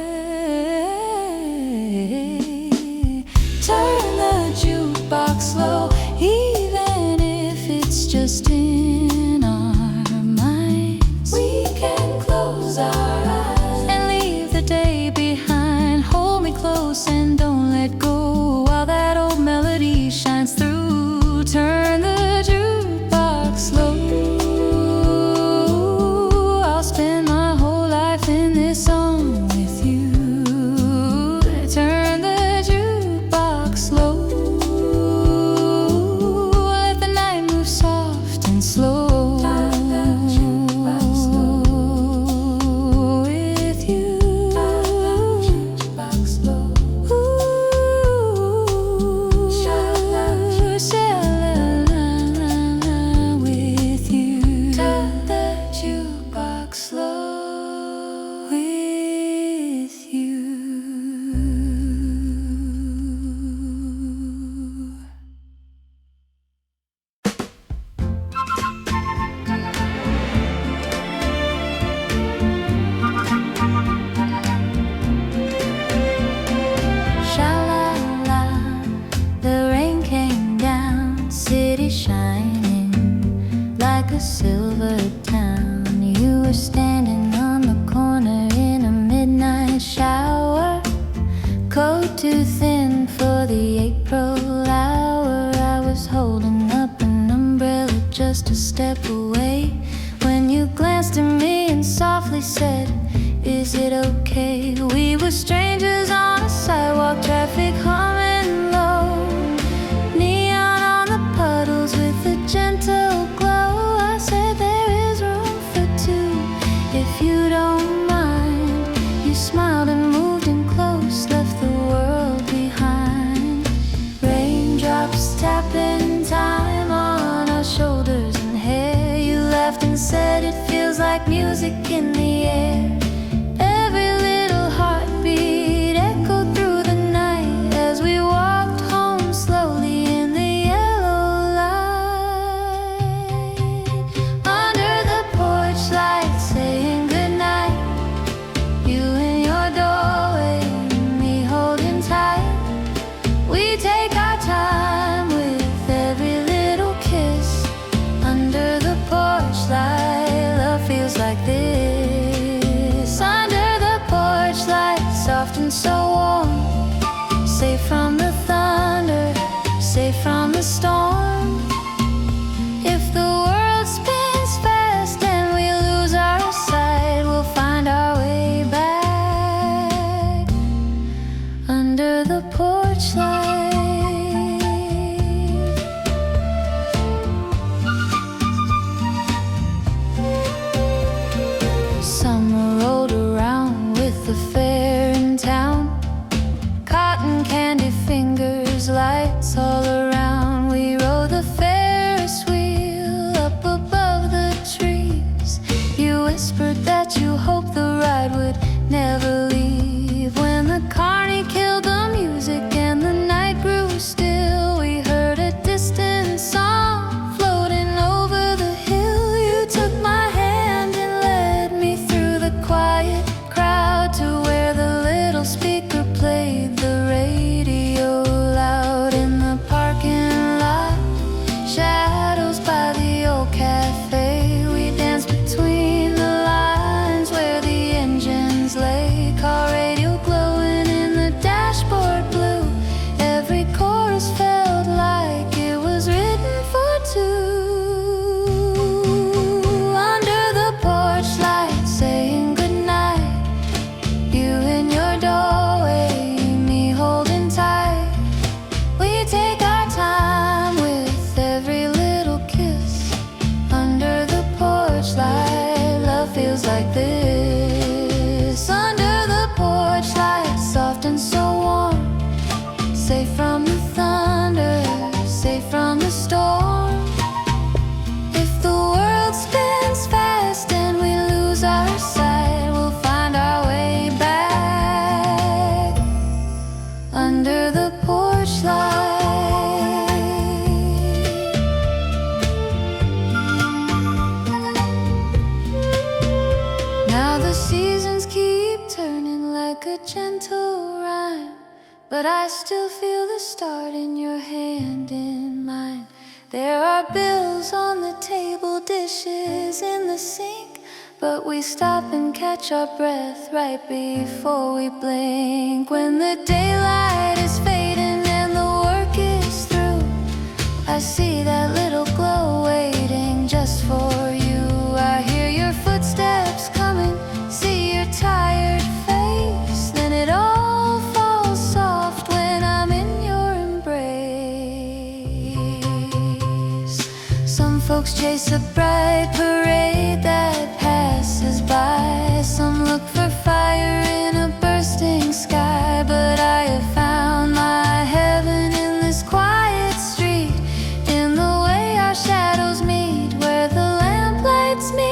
Turn the jukebox slow, even if it's just in our minds. We can close our eyes and leave the day behind. Hold me close and don't let go while that old melody shines through. Turn the jukebox slow. I'll spend my whole life in this song with you. Turn the jukebox slow. Let the night move soft and slow. With you. Ooh, sha-la-la-la, with you. Turn the jukebox slow. With you. Sha-la-la, the rain came down, city shining like a silver town. You were standing on the corner in a midnight shower, coat too thin for the April hour. I was holding up an umbrella just a step away when you glanced at me and softly said, "Is it okay?" We were strangers on a sidewalk, traffic humming low, neon on the puddles with a gentle glow. I said, "There is room for two, if you don't mind." You smiled and moved in close, left the world behind. Raindrops tapping time on our shoulders and hair. You laughed and said, "It feels like music in the air." Every little heartbeat echoed through the night as we walked home slowly in the yellow light. Under the porch light, saying goodnight. You in your doorway, me holding tight. We take our time with every little kiss. Under the porch light, love feels like this. gentle rhyme, but I still feel the start in your hand in mine. There are bills on the table, dishes in the sink, but we stop and catch our breath right before we blink. When the daylight is fading and the work is through, I see that little glow waiting just for you. I hear your footsteps coming, see your tired face, then it all falls soft when I'm in your embrace. Some folks chase a bright parade that passes by, some look for fire in a bursting sky, but I have found my heaven in this quiet street, in the way our shadows meet, where the lamplights meet.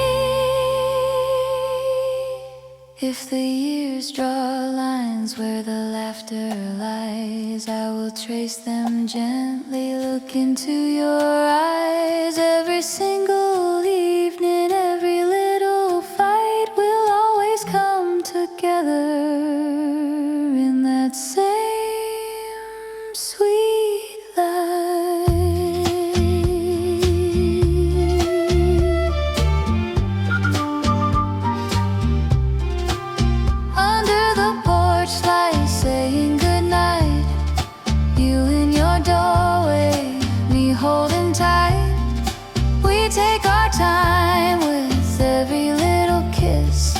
If the years draw lines where the laughter lies, I will trace them gently, look into your eyes. Every single evening, every little fight will always come together in that same sweet light. Under the porch light, saying goodnight, you in your doorway, me holding tight. We take our time with every little kiss.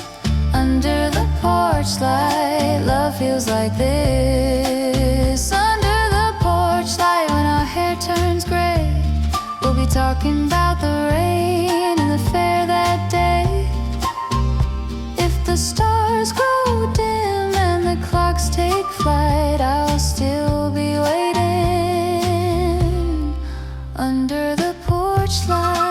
Under the porch light, love feels like this. Under the porch light, when our hair turns gray, we'll be talking about the rain and the fair that day. If the stars grow dim and the clocks take flight, I'll still be waiting under the porch light.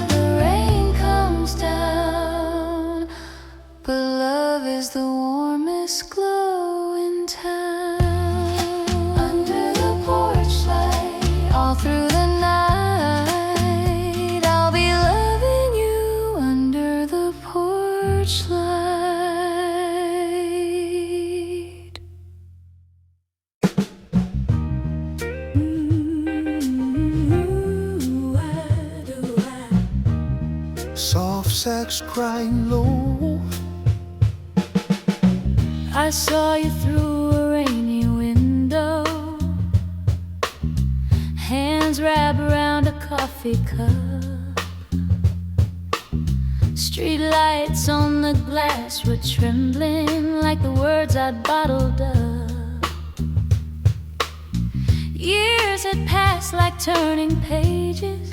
The rain comes down, but love is the warmest glow in town. Under the porch light, all through the night, I'll be loving you under the porch light. Soft sax crying low. I saw you through a rainy window, hands wrapped around a coffee cup. Street lights on the glass were trembling like the words I'd bottled up. Years had passed like turning pages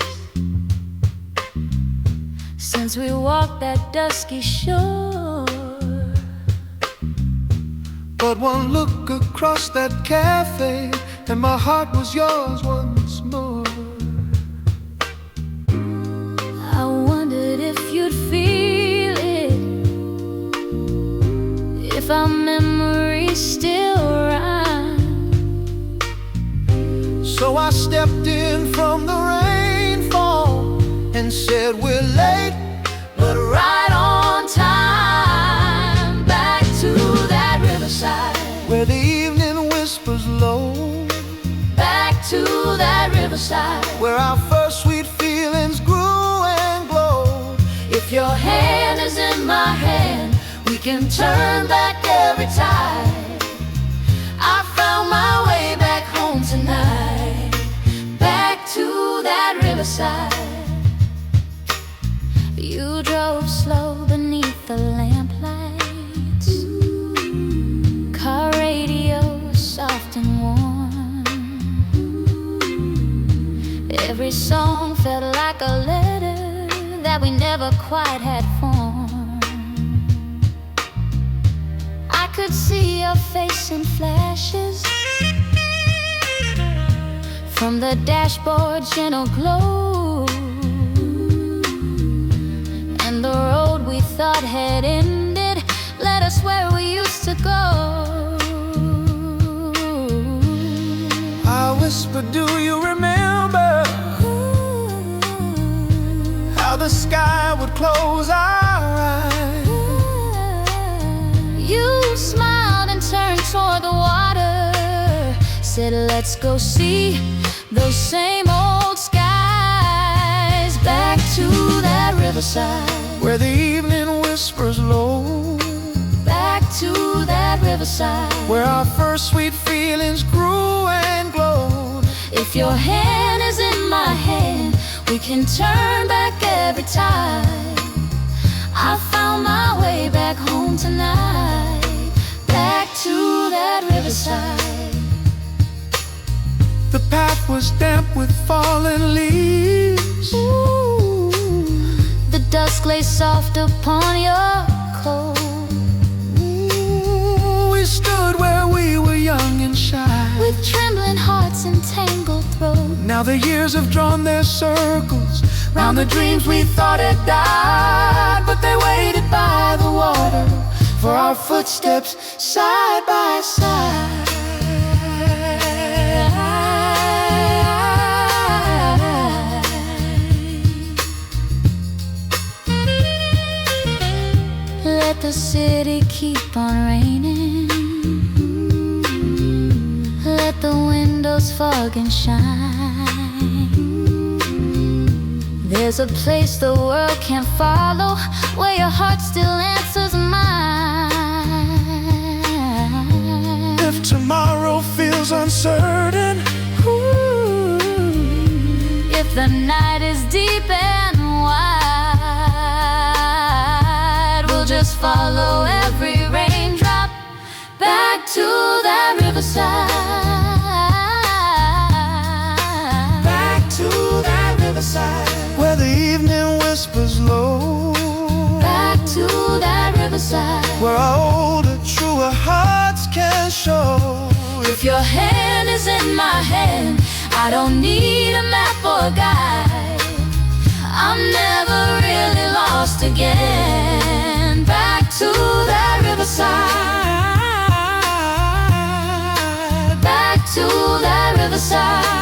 since we walked that dusky shore. But one look across that cafe and my heart was yours once more. I wondered if you'd feel it, if our memories still rhyme. So I stepped in from the rainfall and said we're late, But right on time, back to that riverside, where the evening whispers low, back to that riverside, where our first sweet feelings grew and glowed. if your hand is in my hand, we can turn back every tide. I found my way back home tonight, back to that riverside. You drove slow beneath the lamplights, car radio soft and warm. Every song felt like a letter that we never quite had formed. I could see your face in flashes from the dashboard's gentle glow, and the road we thought had ended led us where we used to go. whisper, do you remember how the sky would close our eyes? You smiled and turned toward the water, said let's go see those same old skies. Back to that riverside where the evening whispers low. Back to that riverside where our first sweet feelings grew and glowed. If your hand is in my hand, we can turn back every time. I found my way back home tonight. Back to that riverside. The path was damp with fallen leaves. Ooh, the dusk lay soft upon your coat. We stood where we were young and shy, with trembling hearts and tangled throats. Now the years have drawn their circles round the dreams we thought had died. But they waited by the water for our footsteps side by side. Let the city keep on raining. Let the windows fog and shine. There's a place the world can't follow, where your heart still answers mine. If tomorrow feels uncertain, ooh, if the night is deep and wide, we'll just follow every raindrop back to that riverside. Back to that riverside where the evening whispers low. Back to that riverside where our older, truer hearts can show. If your hand is in my hand, I don't need a map or a guide. I'm never really lost again. Back to that riverside. Back to that riverside.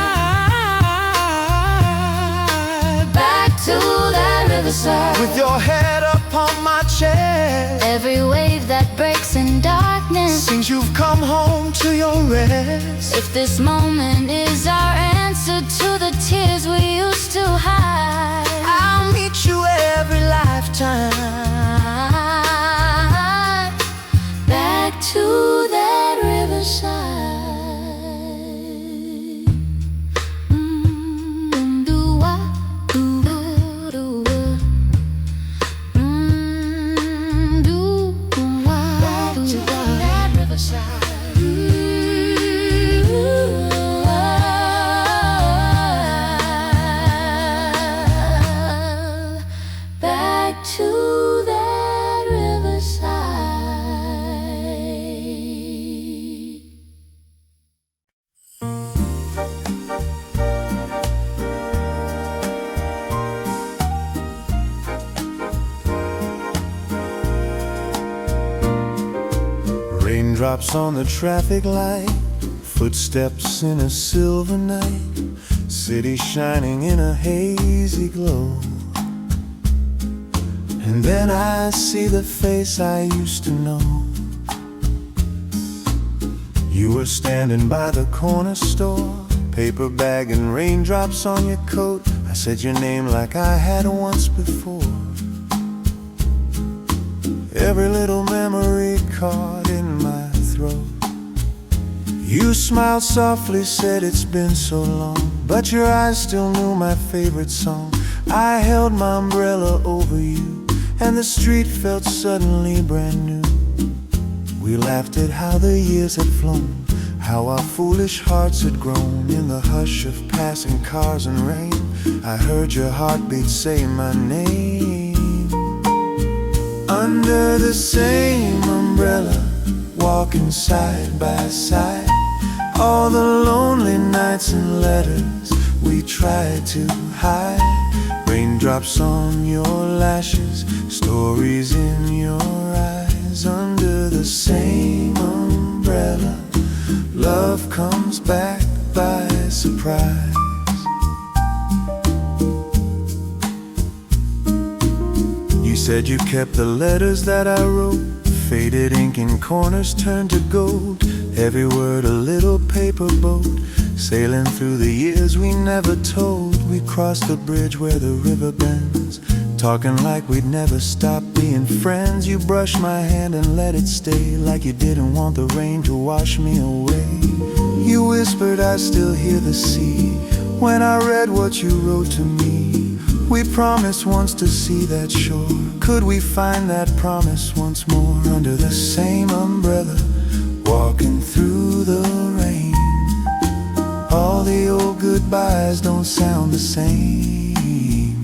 Back to that riverside. With your head upon my chest, every wave that breaks in darkness sings you've come home to your rest. If this moment is our answer to the tears we used to hide, I'll meet you every lifetime. Back to that riverside. Raindrops on the traffic light, footsteps in a silver night, city shining in a hazy glow. And then I see the face I used to know. You were standing by the corner store, paper bag and raindrops on your coat. I said your name like I had once before. Every little memory caught in my throat. You smiled softly, said it's been so long, but your eyes still knew my favorite song. I held my umbrella over you, and the street felt suddenly brand new. We laughed at how the years had flown, how our foolish hearts had grown. In the hush of passing cars and rain, I heard your heartbeat say my name. Under the same umbrella, walking side by side, all the lonely nights and letters we tried to hide. Raindrops on your lashes, stories in your eyes. Under the same umbrella, love comes back by surprise. surprise. You said you kept the letters that I wrote, faded ink in corners turned to gold. Every word a little paper boat, sailing through the years we never told. We crossed the bridge where the river bends, talking like we'd never stop being friends. You brushed my hand and let it stay, like you didn't want the rain to wash me away. You whispered I still hear the sea when I read what you wrote to me. We promised once to see that shore. Could we find that promise once more under the same umbrella, walking through the rain? All the old goodbyes don't sound the same.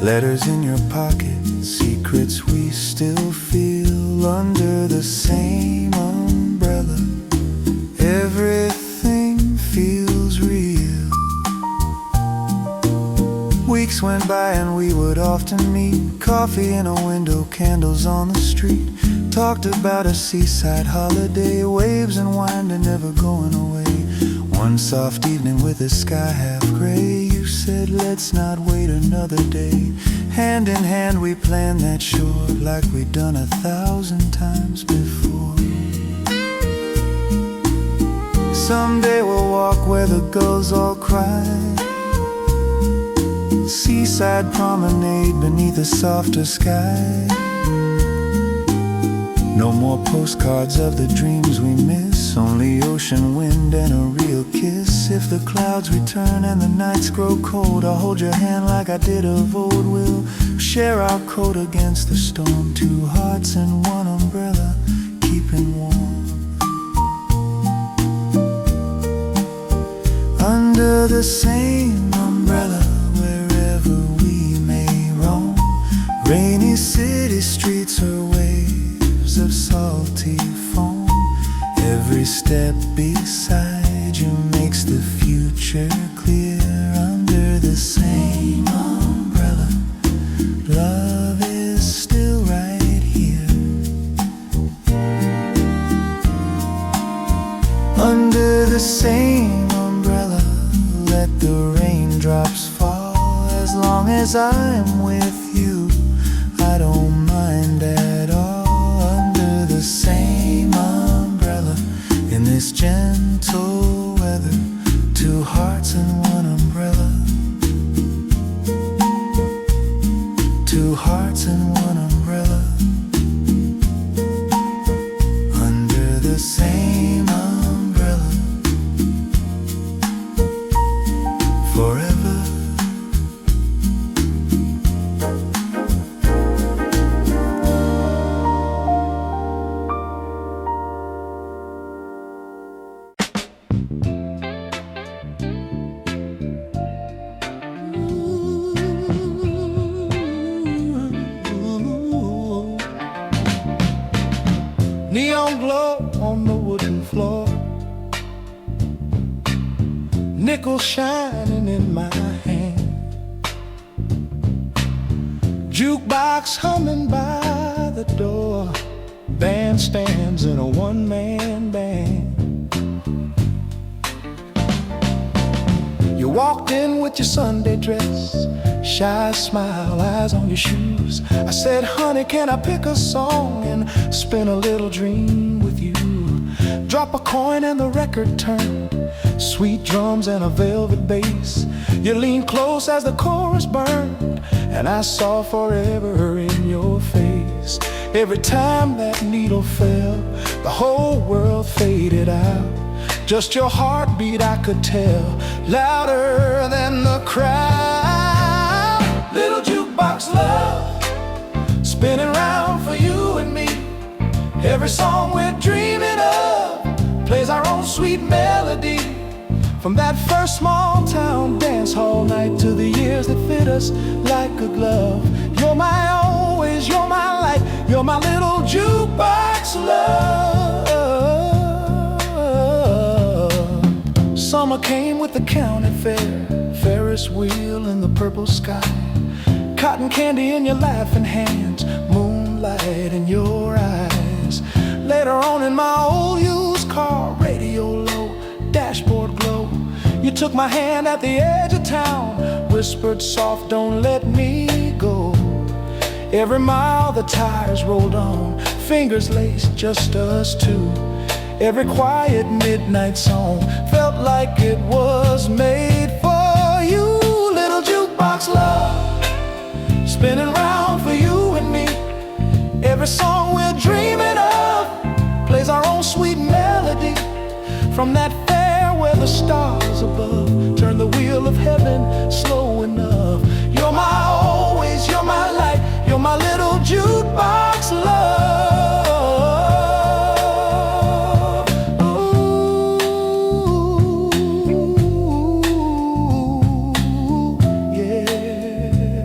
Letters in your pocket, secrets we still feel under the same umbrella. Everything feels real. Weeks went by and we would often meet, coffee in a window, candles on the street. Talked about a seaside holiday, waves and wine and never going away. One soft evening with the sky half gray, you said let's not wait another day. Hand in hand we planned that shore, like we'd done 1,000 times before. Someday we'll walk where the gulls all cry, seaside promenade beneath a softer sky. No more postcards of the dreams we miss, only ocean wind and a real kiss. If the clouds return and the nights grow cold, I'll hold your hand like I did of old. We'll share our coat against the storm, 2 hearts and 1 umbrella, keeping warm. Under the same umbrella, wherever we may roam, rainy city streets or waves of salty foam. Every step beside you makes the future clear. Under the same umbrella, love is still right here. Under the same umbrella, let the raindrops fall. As long as I'm with you, I don't mind at all. Under the same umbrella, in this gentle weather, 2 hearts and 1 umbrella. 2 hearts and 1 umbrella. Under the same umbrella, forever. Neon glow on the wooden floor, nickel shining in my hand, jukebox humming by the door, bandstands in a one-man band. You walked in with your Sunday dress, shy smile, eyes on your shoes. I said, honey, can I pick a song and spin a little dream with you? Drop a coin and the record turned, sweet drums and a velvet bass. You leaned close as the chorus burned, and I saw forever in your face. Every time that needle fell, the whole world faded out. Just your heartbeat I could tell, louder than the crowd. Little jukebox love, spinning round for you and me. Every song we're dreaming of plays our own sweet melody. From that first small town dance hall night to the years that fit us like a glove. You're my always, you're my light, you're my little jukebox love. Summer came with the county fair, Ferris wheel in the purple sky, cotton candy in your laughing hands, moonlight in your eyes. Later on in my old used car, radio low, dashboard glow, took my hand at the edge of town, whispered soft, don't let me go. Every mile the tires rolled on, fingers laced, just us two. Every quiet midnight song felt like it was made for you. Little jukebox love, spinning round for you and me. Every song we're dreaming of plays our own sweet melody. From that fair where the stars above turn the wheel of heaven slow enough. You're my always, you're my light, you're my little jukebox love. Ooh, yeah.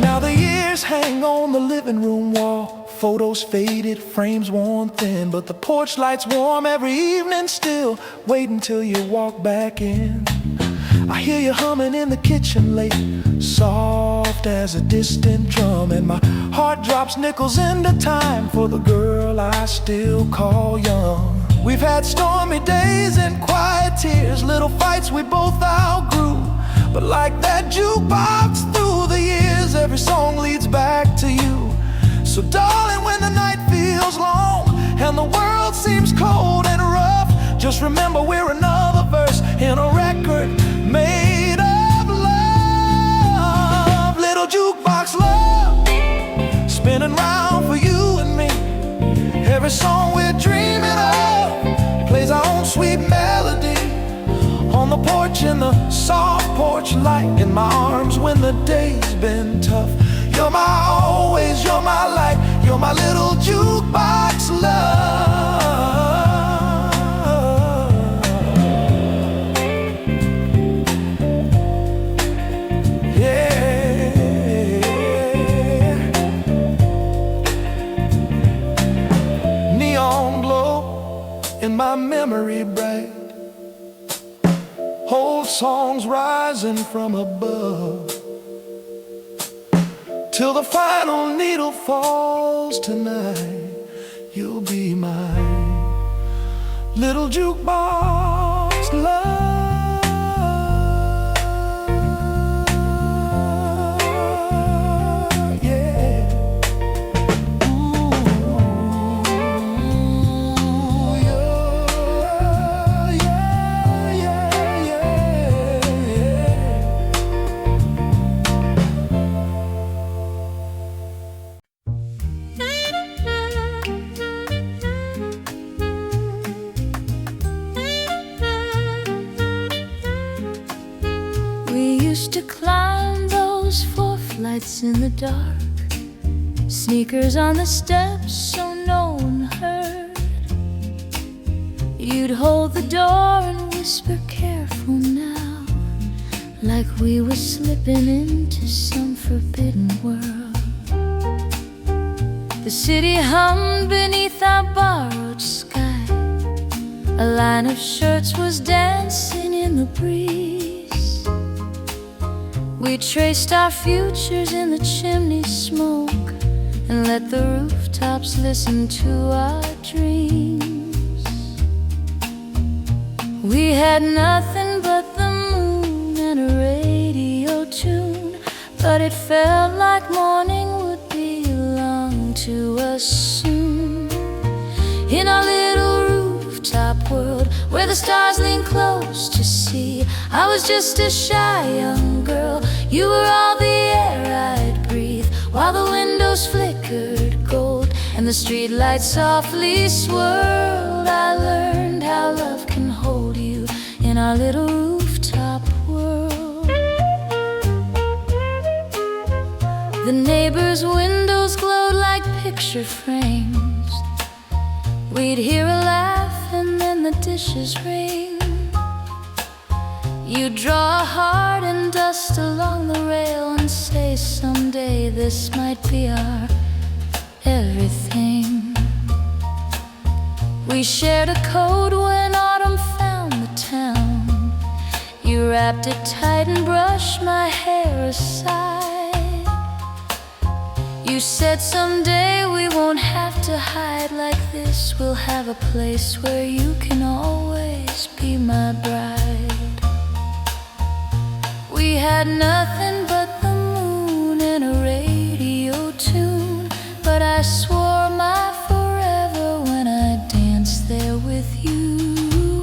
Now the years hang on the living room wall, photos faded, frames worn thin, but the porch light's warm every evening still. Wait until you walk back in. I hear you humming in the kitchen late, soft as a distant drum, and my heart drops nickels into time for the girl I still call young. We've had stormy days and quiet tears, little fights we both outgrew, but like that jukebox through the years, every song leads back to you. So darling, when the night feels long and the world seems cold and rough, just remember we're another verse in a record made of love. Little jukebox love, spinning round for you and me. Every song we're dreaming of plays our own sweet melody. On the porch in the soft porch light, in my arms when the day's been tough. You're my always, you're my light, you're my little jukebox love. Yeah. Neon glow in my memory bright, old songs rising from above, till the final needle falls tonight. You'll be my little jukebox love. Yeah. Ooh, yeah, yeah, yeah, yeah. We used to climb those 4 flights in the dark, sneakers on the steps so no one heard. You'd hold the door and whisper, careful now, like we were slipping into some forbidden world. The city hummed beneath our borrowed sky, a line of shirts was dancing in the breeze. We traced our futures in the chimney smoke and let the rooftops listen to our dreams. We had nothing but the moon and a radio tune, but it felt like morning would belong to us soon. In our little rooftop world where the stars lean close to see, I was just a shy young girl, you were all the air I'd breathe, while the windows flickered gold and the streetlights softly swirled. I learned how love can hold you in our little rooftop world. The neighbors' windows glowed like picture frames. We'd hear a laugh and then the dishes ring. You'd draw a heart and dust along the rail and say someday this might be our everything. We shared a code when autumn found the town. You wrapped it tight and brushed my hair aside. You said someday we won't have to to hide like this, we'll have a place where you can always be my bride. We had nothing but the moon and a radio tune, but I swore my forever when I danced there with you.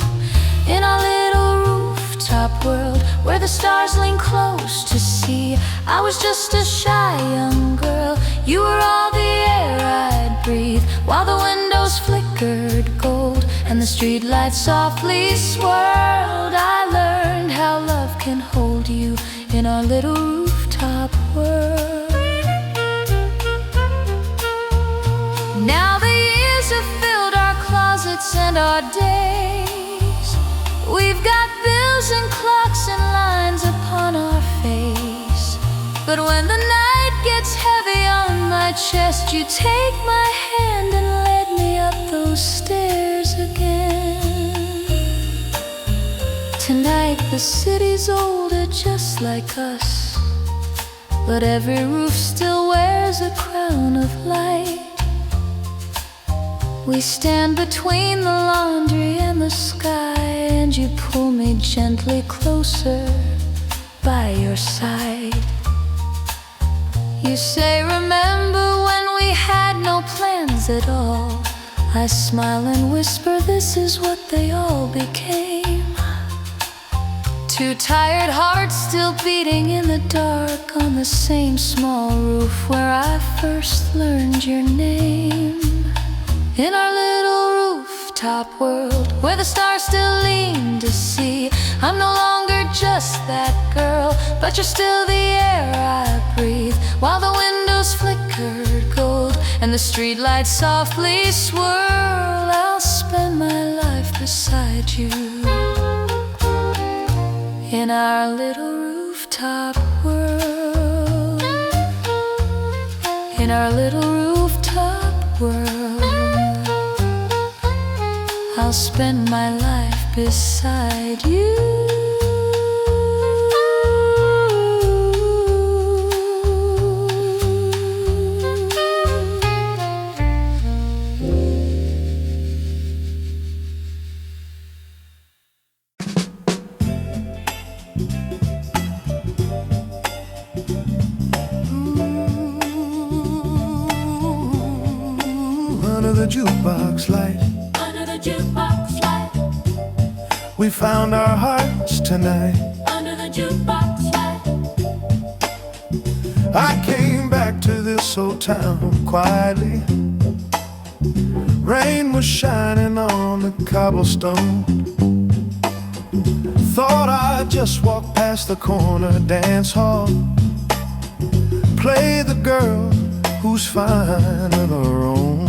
In our little rooftop world where the stars lean close to see, I was just a shy young girl. You were all the air I'd breathe, while the windows flickered gold and the streetlights softly swirled. I learned how love can hold you in our little rooftop world. Now the years have filled our closets and our days. We've got bills and clocks and lines upon our face. But when the night gets heavy on my chest, you take my hand and lead me up those stairs again. Tonight the city's older just like us, but every roof still wears a crown of light. We stand between the laundry and the sky, and you pull me gently closer by your side. You say, remember when we had no plans at all? I smile and whisper, this is what they all became. Two tired hearts still beating in the dark on the same small roof where I first learned your name. In our little rooftop world where the stars still lean to see, I'm no longer just that girl, but you're still the air I breathe, while the windows flickered gold and the streetlights softly swirl. I'll spend my life beside you in our little rooftop world, in our little rooftop world. I'll spend my life beside you. Under the jukebox light, Jukebox light, we found our hearts tonight. under the jukebox light. I came back to this old town quietly. Rain was shining on the cobblestone. Thought I'd just walk past the corner dance hall, play the girl who's fine on her own.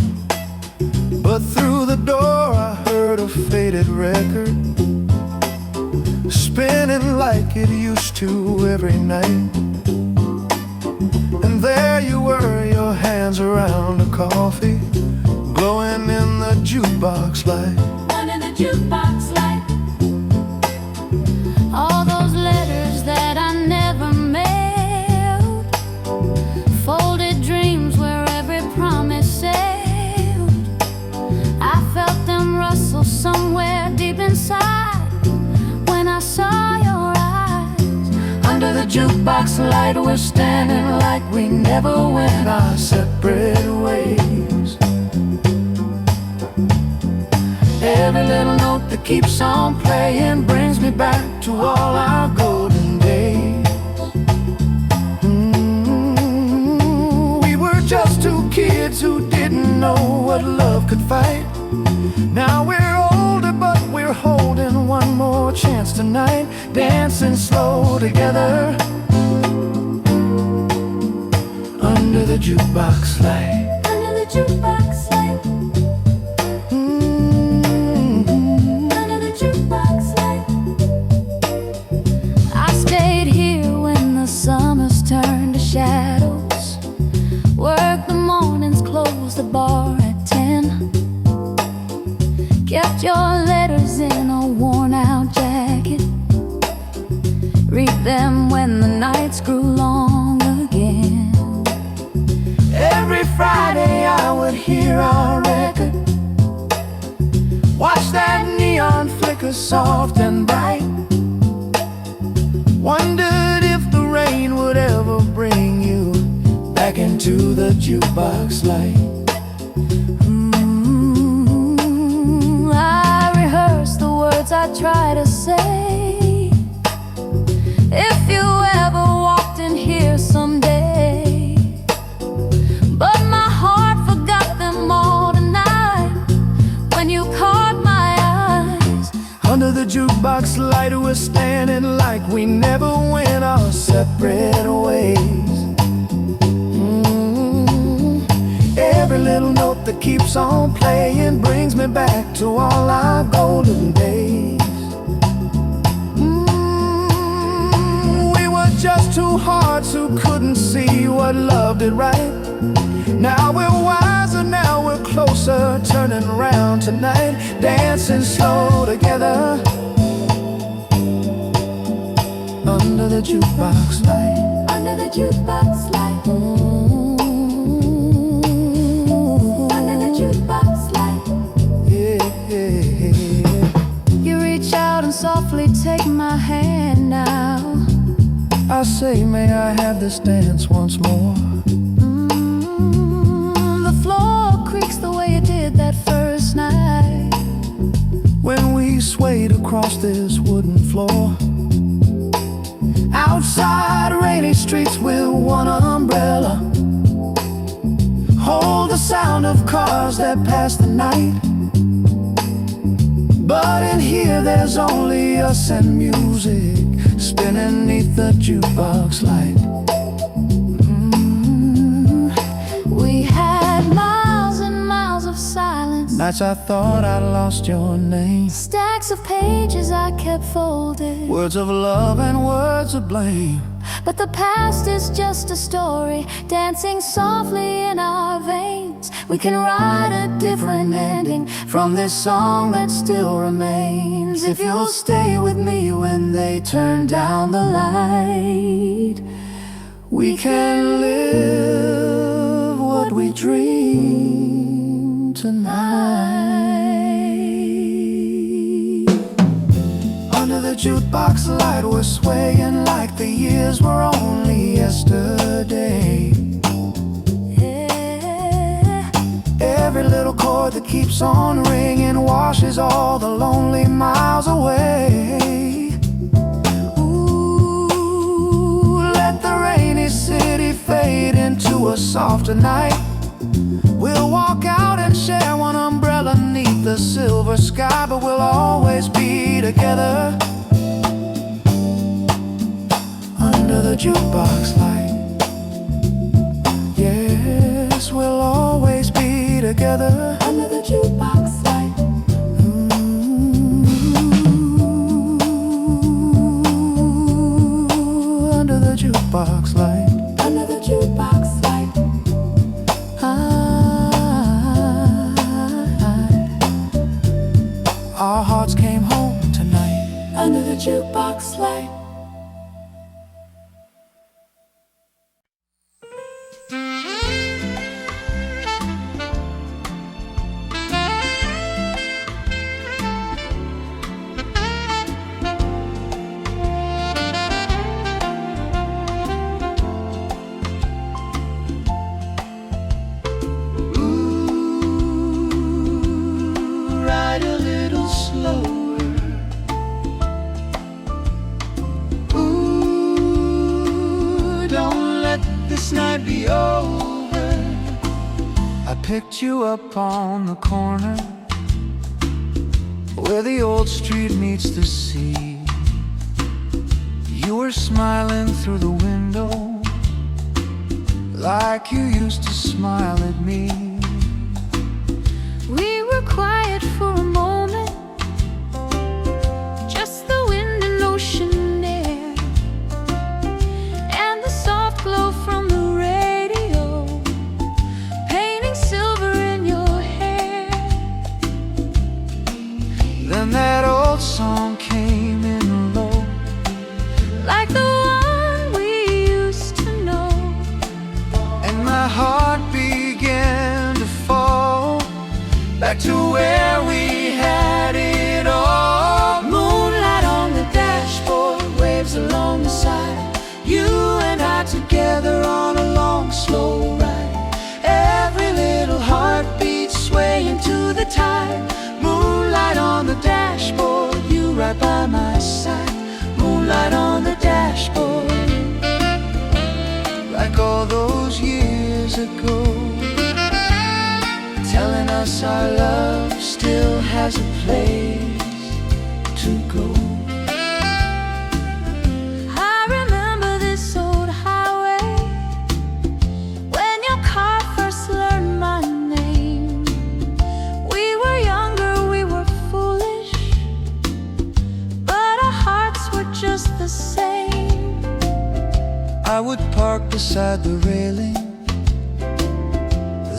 But through the door I heard a faded record, spinning like it used to every night. And there you were, your hands around a coffee, glowing in the jukebox light. Under the jukebox light. All those letters that I never mailed, folded dreams where every promise sailed. I felt them rustle somewhere deep inside when I saw your eyes. Under the jukebox light we're standing like we never went our separate ways. Every little note that keeps on playing brings me back to all our golden days. We were just two kids who didn't know what love could fight. Now we're older, but we're holding one more chance tonight, dancing slow together under the jukebox light. Under the jukebox light. Under the jukebox light. I stayed here when the summers turned to shadows, worked the mornings, closed the bar at 10, kept your letters in a worn-out jacket, read them when the nights grew long again. Every Friday I would hear our soft and bright. Wondered if the rain would ever bring you back into the jukebox light. I rehearse the words I try to say. If you ever walked in here someday, but my heart forgot them all tonight when you caught my eyes. Under the jukebox light we're standing like we never went our separate ways. Every little note that keeps on playing brings me back to all our golden days. We were just two hearts who couldn't see what love did right. Now we're wiser, now we're closer, turning around tonight, dancing slow together under the jukebox light. Under the jukebox light. Under the jukebox light. Yeah. You reach out and softly take my hand now. I say, may I have this dance once more? The floor creaks the way it did that first night When we swayed across this wooden floor. Outside rainy streets with one umbrella, hold the sound of cars that pass the night. But in here there's only us and music spinning neath the jukebox light. We had miles and miles of silence, Nights I thought I'd lost your name, stacks of pages I kept folded. words of love and words of blame. But the past is just a story, dancing softly in our veins. We can write a different ending from this song that still remains. If you'll stay with me when they turn down the light, We can live what we dream tonight. Under the jukebox light we're swaying like the years were only yesterday. Every little chord that keeps on ringing washes all the lonely miles away. Ooh, let the rainy city fade into a softer night. We'll walk out and share one umbrella neath the silver sky, but we'll always be together under the jukebox light. Yes, we'll always be together under the jukebox light. Under the jukebox light. Under the jukebox light. Our hearts came home tonight Under the jukebox light. Ride a little slower. Ooh, don't let this night be over. I picked you up on the corner where the old street meets the sea. You were smiling through the window like you used to smile at me. We were quiet for a moment, just the wind and ocean air, and the soft glow from the radio, painting silver in your hair. Then that old song came in low, Like the one we used to know. and my heart began to fall back to where we had it all. right by my side. Moonlight on the dashboard, like all those years ago, telling us our love still has a place to go. I remember this old highway when your car first learned my name. We were younger, we were foolish, but our hearts were just the same. I would park beside the railing,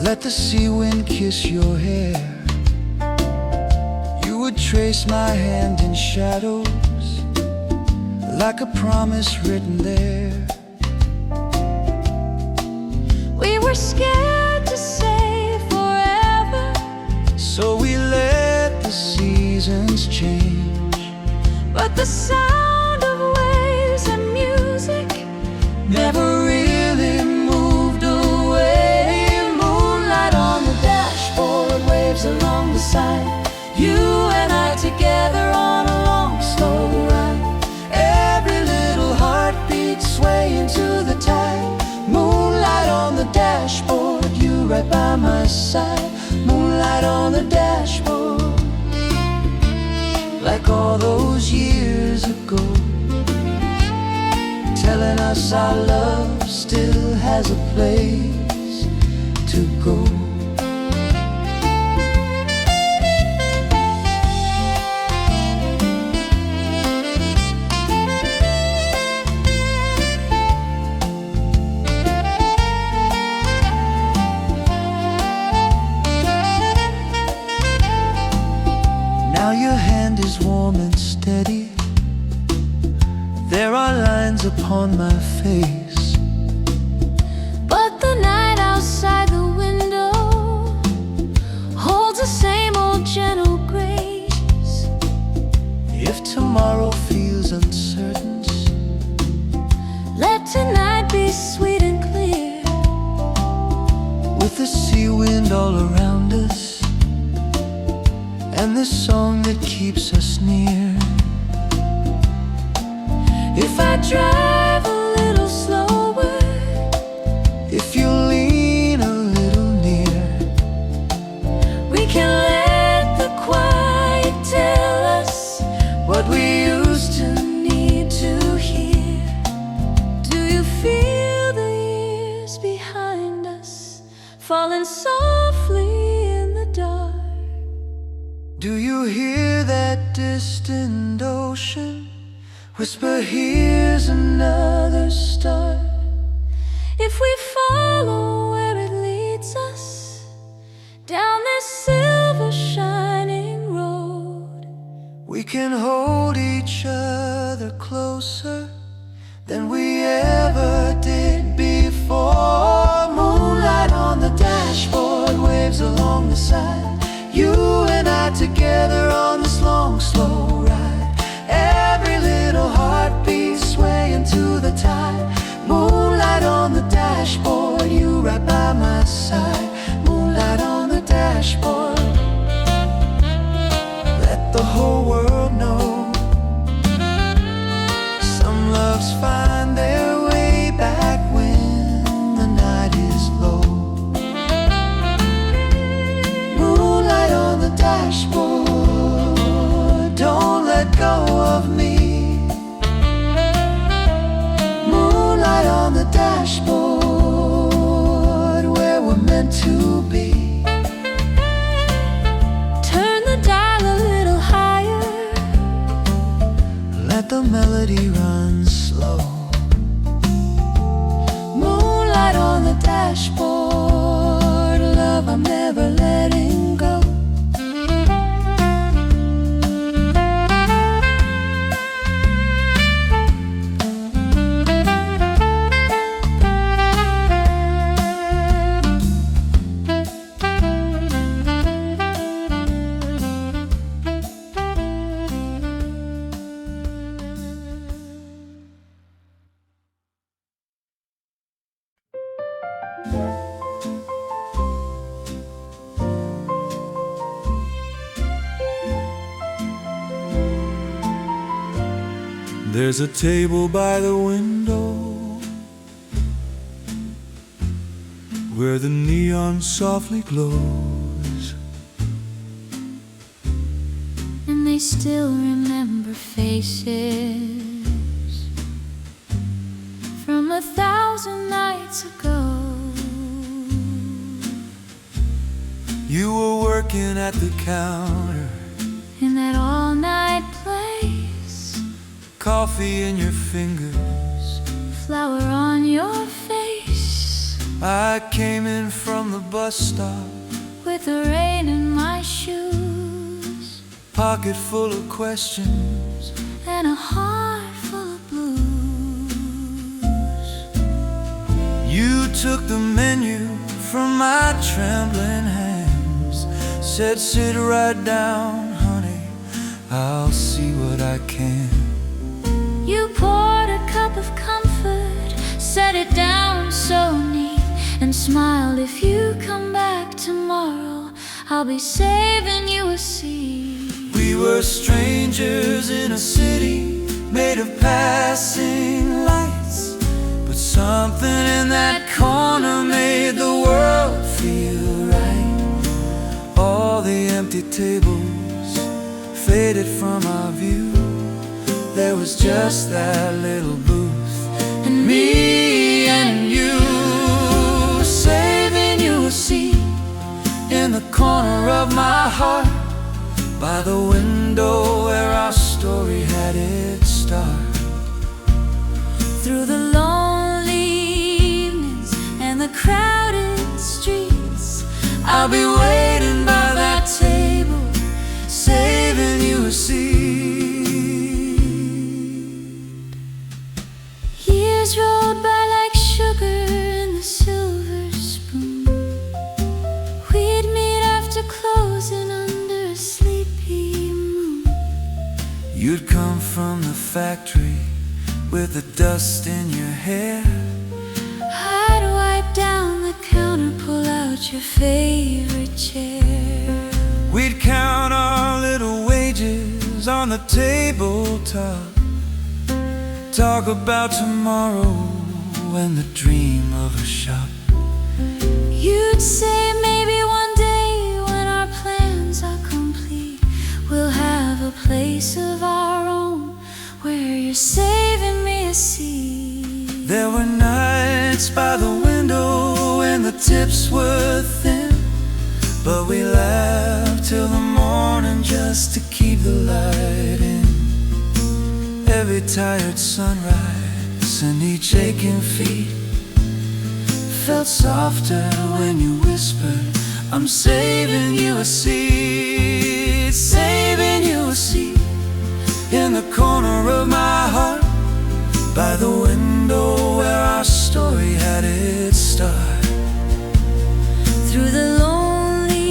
let the sea wind kiss your hair. You would trace my hand in shadows, like a promise written there. We were scared to say forever, So we let the seasons change, but the sound of waves and music never really moved away. Moonlight on the dashboard, waves along the side, you and I together on a long slow ride. Every little heartbeat swaying to the tide. Moonlight on the dashboard, you right by my side. Moonlight on the dashboard, like all those years ago, telling us our love still has a place to go. Now your hand is warm and steady, there are lines upon my face. but the night outside the window holds the same old gentle grace. If tomorrow feels uncertain, Let tonight be sweet and clear, with the sea wind all around us, and this song that keeps us near. if I drive a little slower, If you lean a little near, we can let the quiet tell us what we used to. need to hear. Do you feel the years behind us falling softly in the dark? Do you hear that distant ocean whisper, here's another star? If we follow where it leads us, down this silver shining road, We can hold each other closer than we ever did before. Moonlight on the dashboard, waves along the side, you and I together on this long slow ride. Every little heartbeat swaying to the tide. Moonlight on the dashboard, you right by my side. Moonlight on the dashboard, let the whole world know some loves find their way back when the night is low. Moonlight on the dashboard, don't let go of me. Moonlight on the dashboard, where we're meant to be. turn the dial a little higher, Let the melody run slow. moonlight on the dashboard, love I'm never letting go. There's a table by the window where the neon softly glows, and they still remember faces from 1,000 nights ago. You were working at the counter In that all-night place, coffee in your fingers, flower on your face, I came in from the bus stop, with the rain in my shoes, pocket full of questions and a heart full of blues. You took the menu from my trembling hands, said, sit right down, honey, I'll see what I can. You poured a cup of comfort, set it down so neat, and smiled, if you come back tomorrow, I'll be saving you a seat. We were strangers in a city made of passing lights, but something in that corner made the world feel right. All the empty tables faded from our view. There was just that little booth, And me and you, saving you a seat in the corner of my heart, by the window where our story had its start. through the lonely evenings and the crowded streets, I'll be waiting by that table, saving you a seat. years rolled by like sugar in the silver spoon. We'd meet after closing under a sleepy moon. You'd come from the factory with the dust in your hair, I'd wipe down the counter, pull out your favorite chair. we'd count our little wages on the tabletop, talk about tomorrow and the dream of a shop. You'd say maybe one day when our plans are complete, we'll have a place of our own where you're saving me a seat. There were nights by the window when the tips were thin, but we laughed till the morning just to keep the light in. Every tired sunrise and each aching feet felt softer when you whispered, I'm saving you a seat, saving you a seat in the corner of my heart, by the window where our story had its start. Through the lonely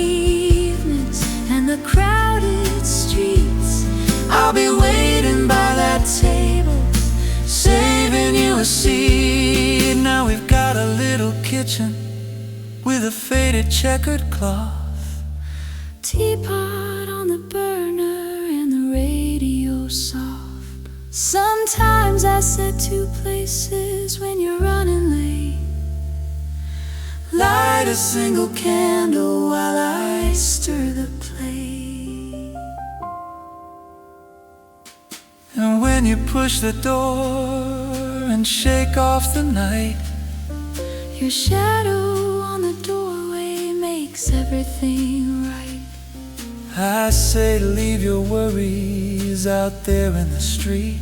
evenings and the crowded streets, I'll be waiting by that table, saving you a seat. Now we've got a little kitchen with a faded checkered cloth, teapot on the burner and the radio soft. Sometimes I set two places when you're running late, light a single candle while I stir the plate. And when you push the door and shake off the night, your shadow on the doorway makes everything right. I say leave your worries out there in the street.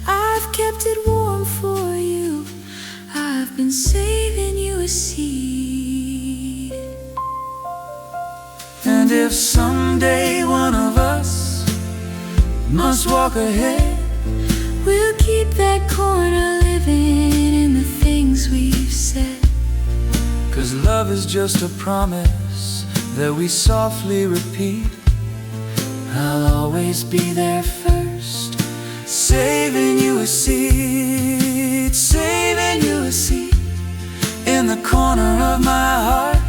I've kept it warm for you, I've been saving you a seat. And if someday one of us must walk ahead, we'll keep that corner living in the things we've said. 'Cause love is just a promise that we softly repeat. I'll always be there first, saving you a seat, saving you a seat in the corner of my heart,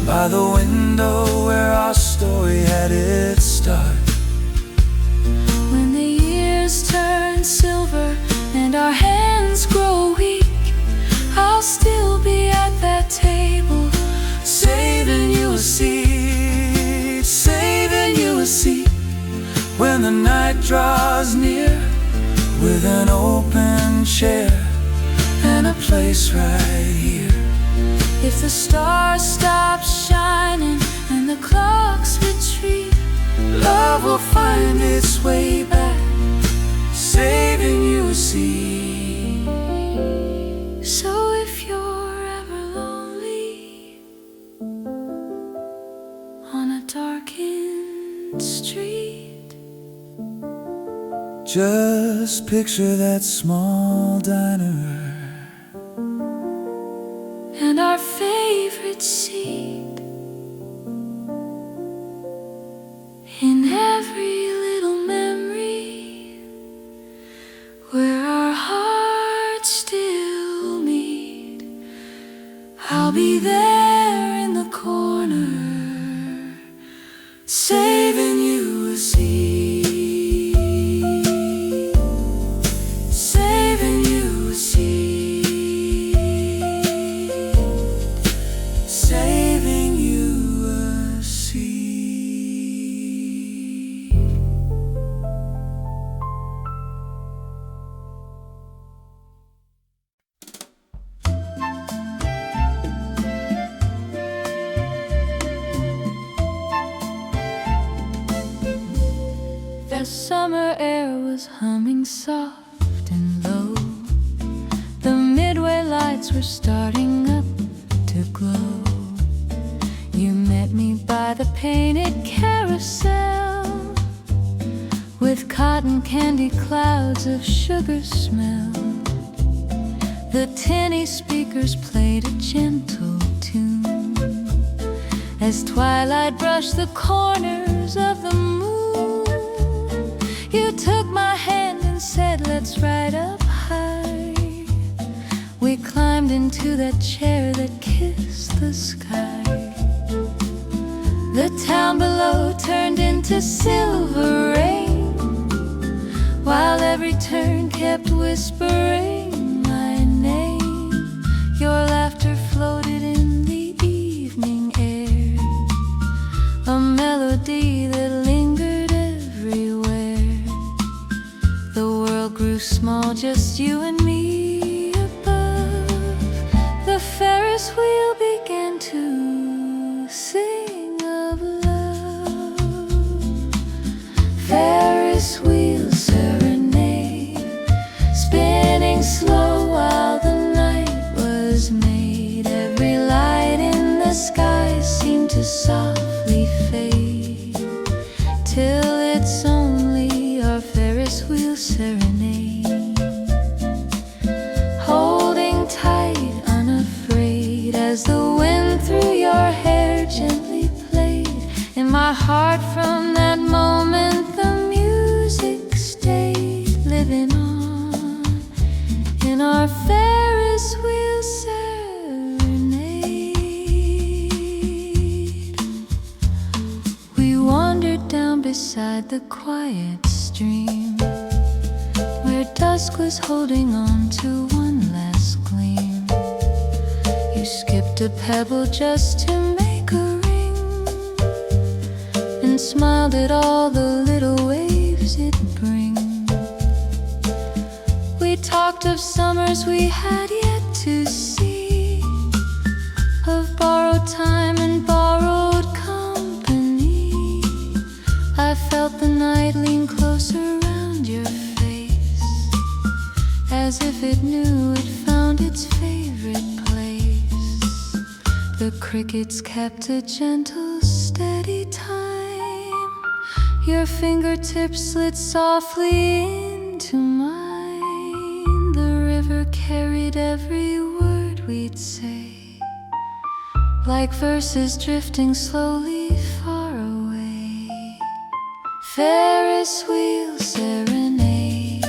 by the window where our story had its start. When the years turn silver when the night draws near, with an open chair and a place right here. If the stars stop shining and the clocks retreat, love will find its way back, saving you, see. so if you're ever lonely on a darkened street, just picture that small diner and our favorite seat in every little memory where our hearts still meet. I'll be there in the corner, saving you a seat, saving you a seat, saving you a seat. The summer air was humming soft and low. The midway lights were starting up to glow. You met me by the painted carousel, with cotton candy clouds of sugar smell. The tinny speakers played a gentle tune as twilight brushed the corners of the moon. You took my hand and said, let's ride up high. We climbed into that chair that kissed the sky. The town below turned into silver rain, while every turn kept whispering my name. Your laughter floated in the evening air, a melody that lingered everywhere. The world grew small, just you and me above. The Ferris wheel began to sing of love. Ferris wheel serenade, spinning slow while the night was made. Every light in the sky seemed to softly fade, till it's only our Ferris wheel serenade. Holding tight, unafraid, as the wind through your hair gently played. In my heart from that moment the music stayed, living on in our Ferris wheel serenade. We wandered down beside the quiet stream, where dusk was holding on to one last gleam. You skipped a pebble just to make a ring, and smiled at all the little waves it brings. We talked of summers we had yet to see, of borrowed time and borrowed company. I felt the night lean closer around your face, as if it knew it found its favorite place. The crickets kept a gentle, steady time. Your fingertips slid softly into mine. The river carried every word we'd say, like verses drifting slowly far away. Ferris wheel serenade,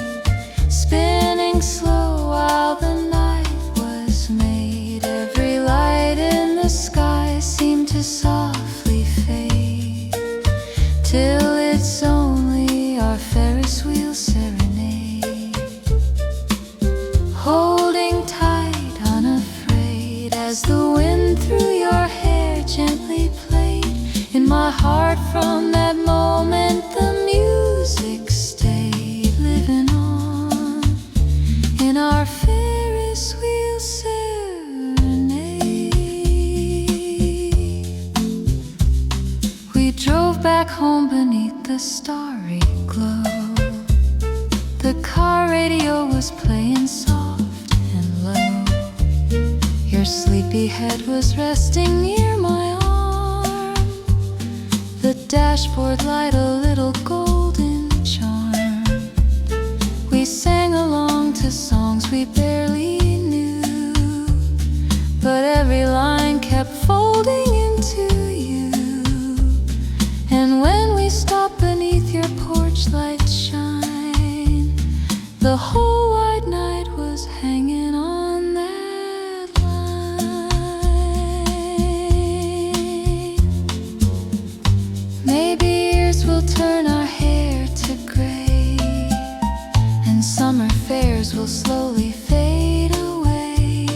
spinning slow while the night was made. Every light in the sky seemed to softly fade, till it's only our Ferris wheel serenade. Holding tight, unafraid, as the wind through your hair gently played. In my heart from that moment the music drove back home beneath the starry glow. The car radio was playing soft and low. Your sleepy head was resting near my arm. The dashboard light a little golden charm. We sang along to songs we barely knew, but every line kept folding into you. And when we stopped beneath your porch light shine, the whole wide night was hanging on that line. Maybe years will turn our hair to gray, and summer fairs will slowly fade away.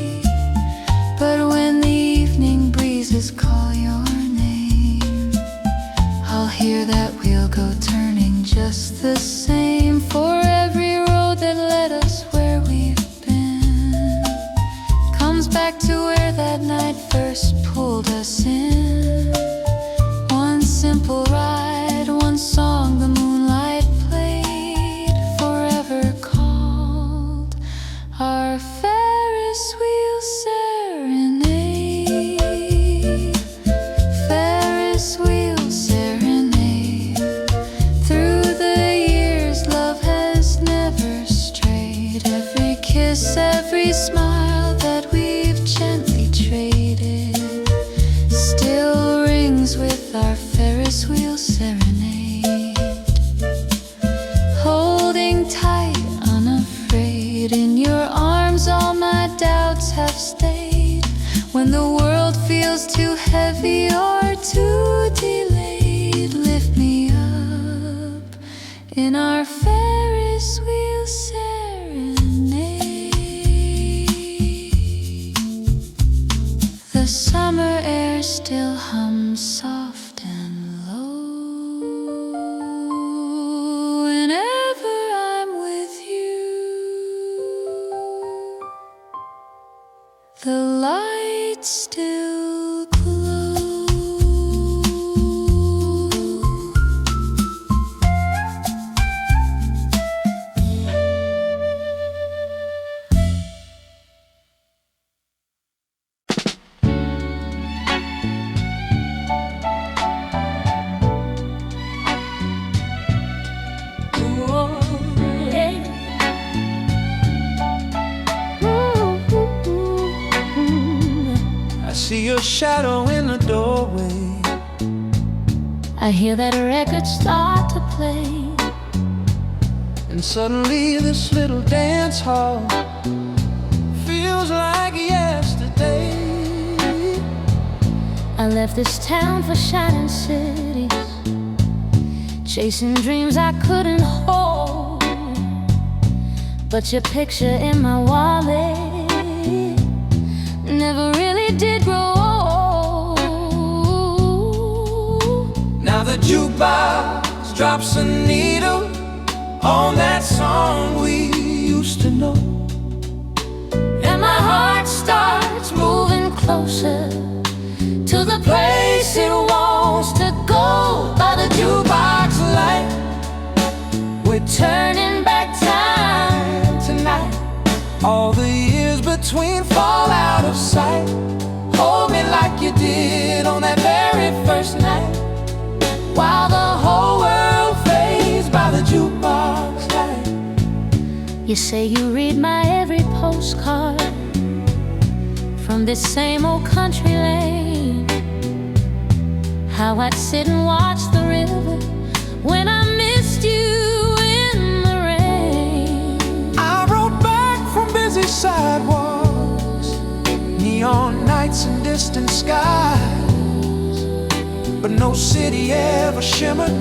But when the evening breezes call your name, I'll hear that wheel go turning just the same. For every road that led us where we've been comes back to where that night first pulled us in. One simple ride, one song the moonlight played, forever called our Ferris wheel serenade. Ferris wheel serenade. Through the years love has never strayed. Every kiss, every smile that we've gently traded still rings with our Ferris wheel serenade. Holding tight, unafraid, in your arms all my doubts have stayed. When the world feels too heavy or too delayed, lift me up in our Ferris wheel serenade. The summer air still hums soft and low. Whenever I'm with you, the lights still glow. I see your shadow in the doorway. I hear that record start to play, And suddenly this little dance hall feels like yesterday. I left this town for shining cities, chasing dreams I couldn't hold. But your picture in my wallet never really did grow old. Now the jukebox drops a needle on that song we used to know, And my heart starts moving closer to the place it wants to go. By the jukebox light, we're turning back time tonight. all the years between fall out of sight. Hold me like you did on that very first night, while the whole world fades by the jukebox light. You say you read my every postcard from this same old country lane, how I'd sit and watch the river when I missed you in the rain. I wrote back from busy sidewalks, neon nights and distant skies, but no city ever shimmered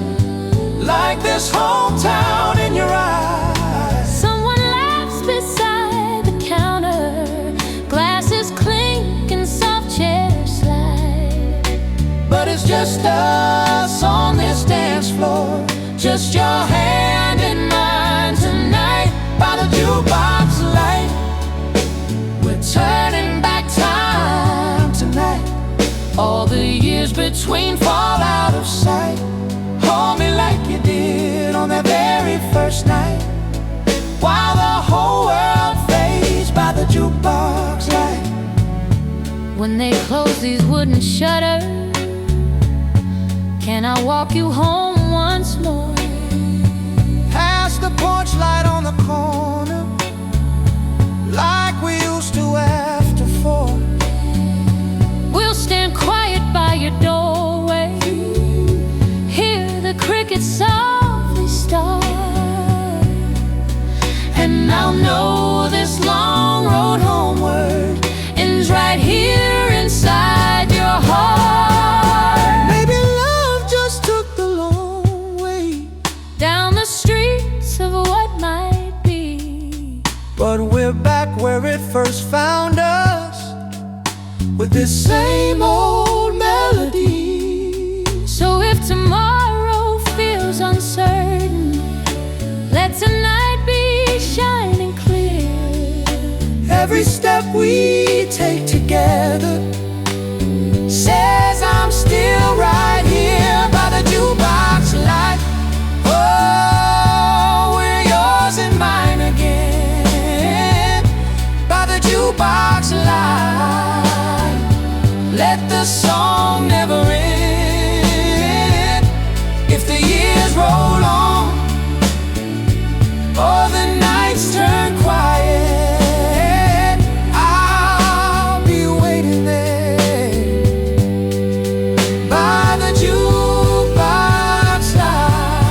like this hometown in your eyes. Someone laughs beside the counter, glasses clink and soft chairs slide. But it's just us on this dance floor, just your hand in mine tonight. By the jukebox light, we're turning back time tonight. All the years between fall out of sight. first night, while the whole world fades by the jukebox light. When they close these wooden shutters, can I walk you home once more? Past the porch light on the corner, like we used to after 4. We'll stand quiet by your doorway, hear the crickets softly start, and I'll know this long road homeward ends right here inside your heart. Maybe love just took the long way down the streets of what might be, but we're back where it first found us, with this same old melody. So if tomorrow feels uncertain, let tonight be shining clear. Every step we take together says I'm still right here by the jukebox light. Oh, we're yours and mine again by the jukebox light. Let the song never end. If the years roll on or the nights turn quiet, I'll be waiting there by the jukebox light.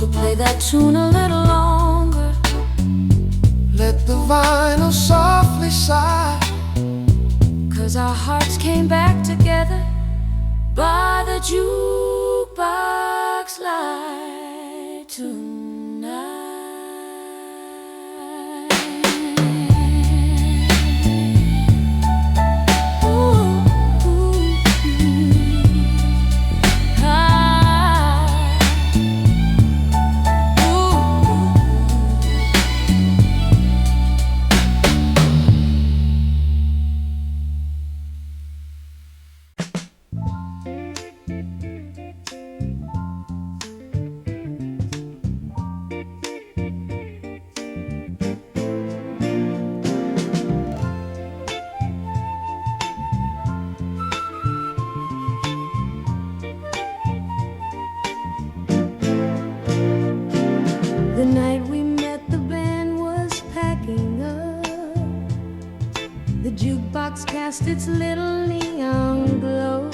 So play that tune a little longer, Let the vinyl softly sigh, 'cause our hearts came back together by the jukebox light tonight. Ooh, ooh, ooh. Ah, ooh. The night we met, the band was packing up. The jukebox cast its little neon glow.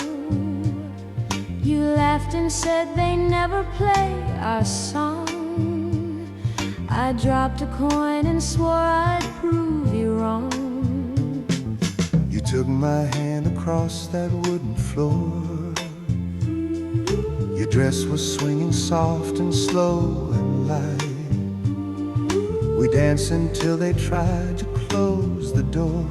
You laughed and said they never play our song. I dropped a coin and swore I'd prove you wrong. You took my hand across that wooden floor. Your dress was swinging soft and slow and light. We danced until they tried to close the door.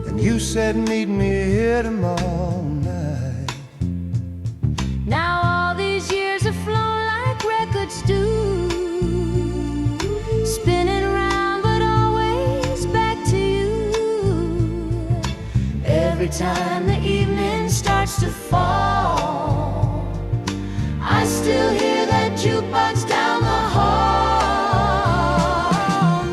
And you said, meet me here tomorrow night. Now all these years have flown like records do, spinning round but always back to you. Every time the evening starts to fall, I still hear that jukebox down the hall.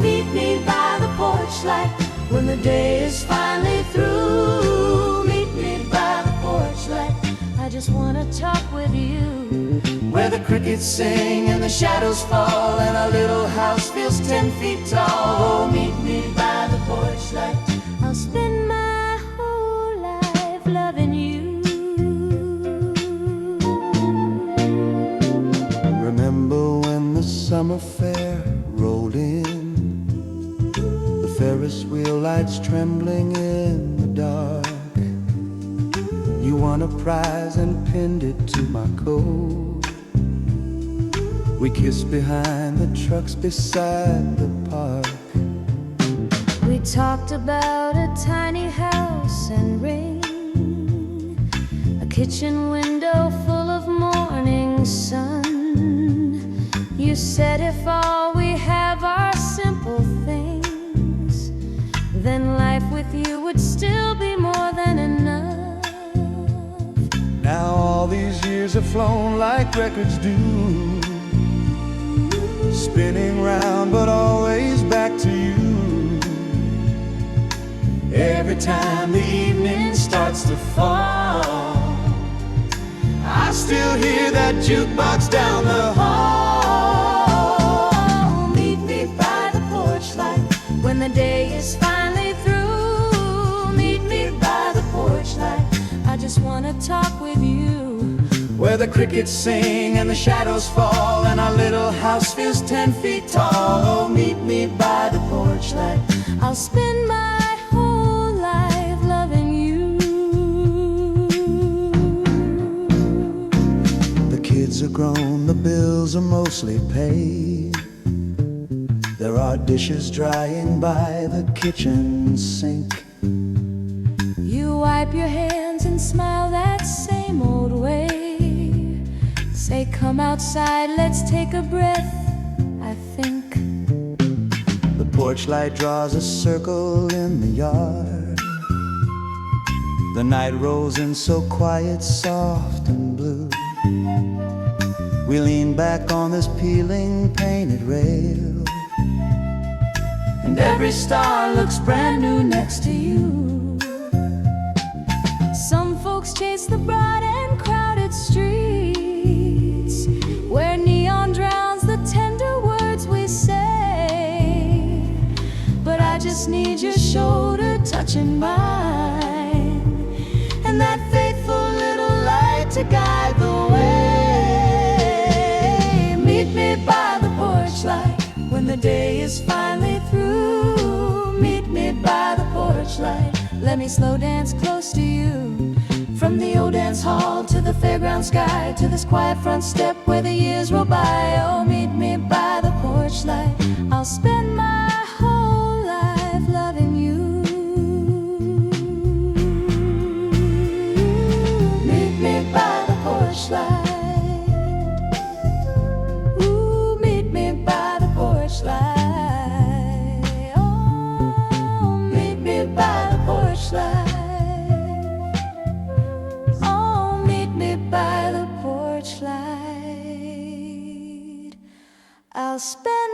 Meet me by the porch light when the day is finally through. Meet me by the porch light, I just wanna talk with you. where the crickets sing and the shadows fall, and our little house feels 10 feet tall. Oh, meet me by the porch light. I'll spend my whole life loving you. Remember when the summer fair rolled in, the Ferris wheel lights trembling in the dark. You won a prize and pinned it to my coat. We kissed behind the trucks beside the park. We talked about a tiny house and rain, a kitchen window full of morning sun. You said if all we have are simple things, then life with you would still be more than enough. Now all these these years have flown like records do, spinning round but always back to you. Every time the evening starts to fall, I still hear that jukebox down the hall. Meet me by the porch light when the day is finally through. Meet me by the porch light, I just wanna talk with you. Where the crickets sing and the shadows fall, and our little house feels 10 feet tall. Oh, meet me by the porch light, I'll spend my whole life loving you. The kids are grown, the bills are mostly paid. There are dishes drying by the kitchen sink. You wipe your hands and smile that same old way. Say, come outside, let's take a breath, I think. The porch light draws a circle in the yard. The night rolls in so quiet, soft and blue. We lean back on this peeling painted rail, and every star looks brand new next to you. Some folks chase the broad and crowded streets, where neon drowns the tender words we say. But I just need your shoulder touching mine, and that faithful little light to guide the way. Meet me by the porch light when the day is finally through. Meet me by the porch light, let me slow dance close to you. From the old dance hall to the fairground sky, to this quiet front step where the years roll by. Oh, meet me by the porch light, I'll spend my whole life loving you. Meet me by the porch light. Ooh, meet me by the porch light. Oh, meet me by the porch light. By the porch light, I'll spend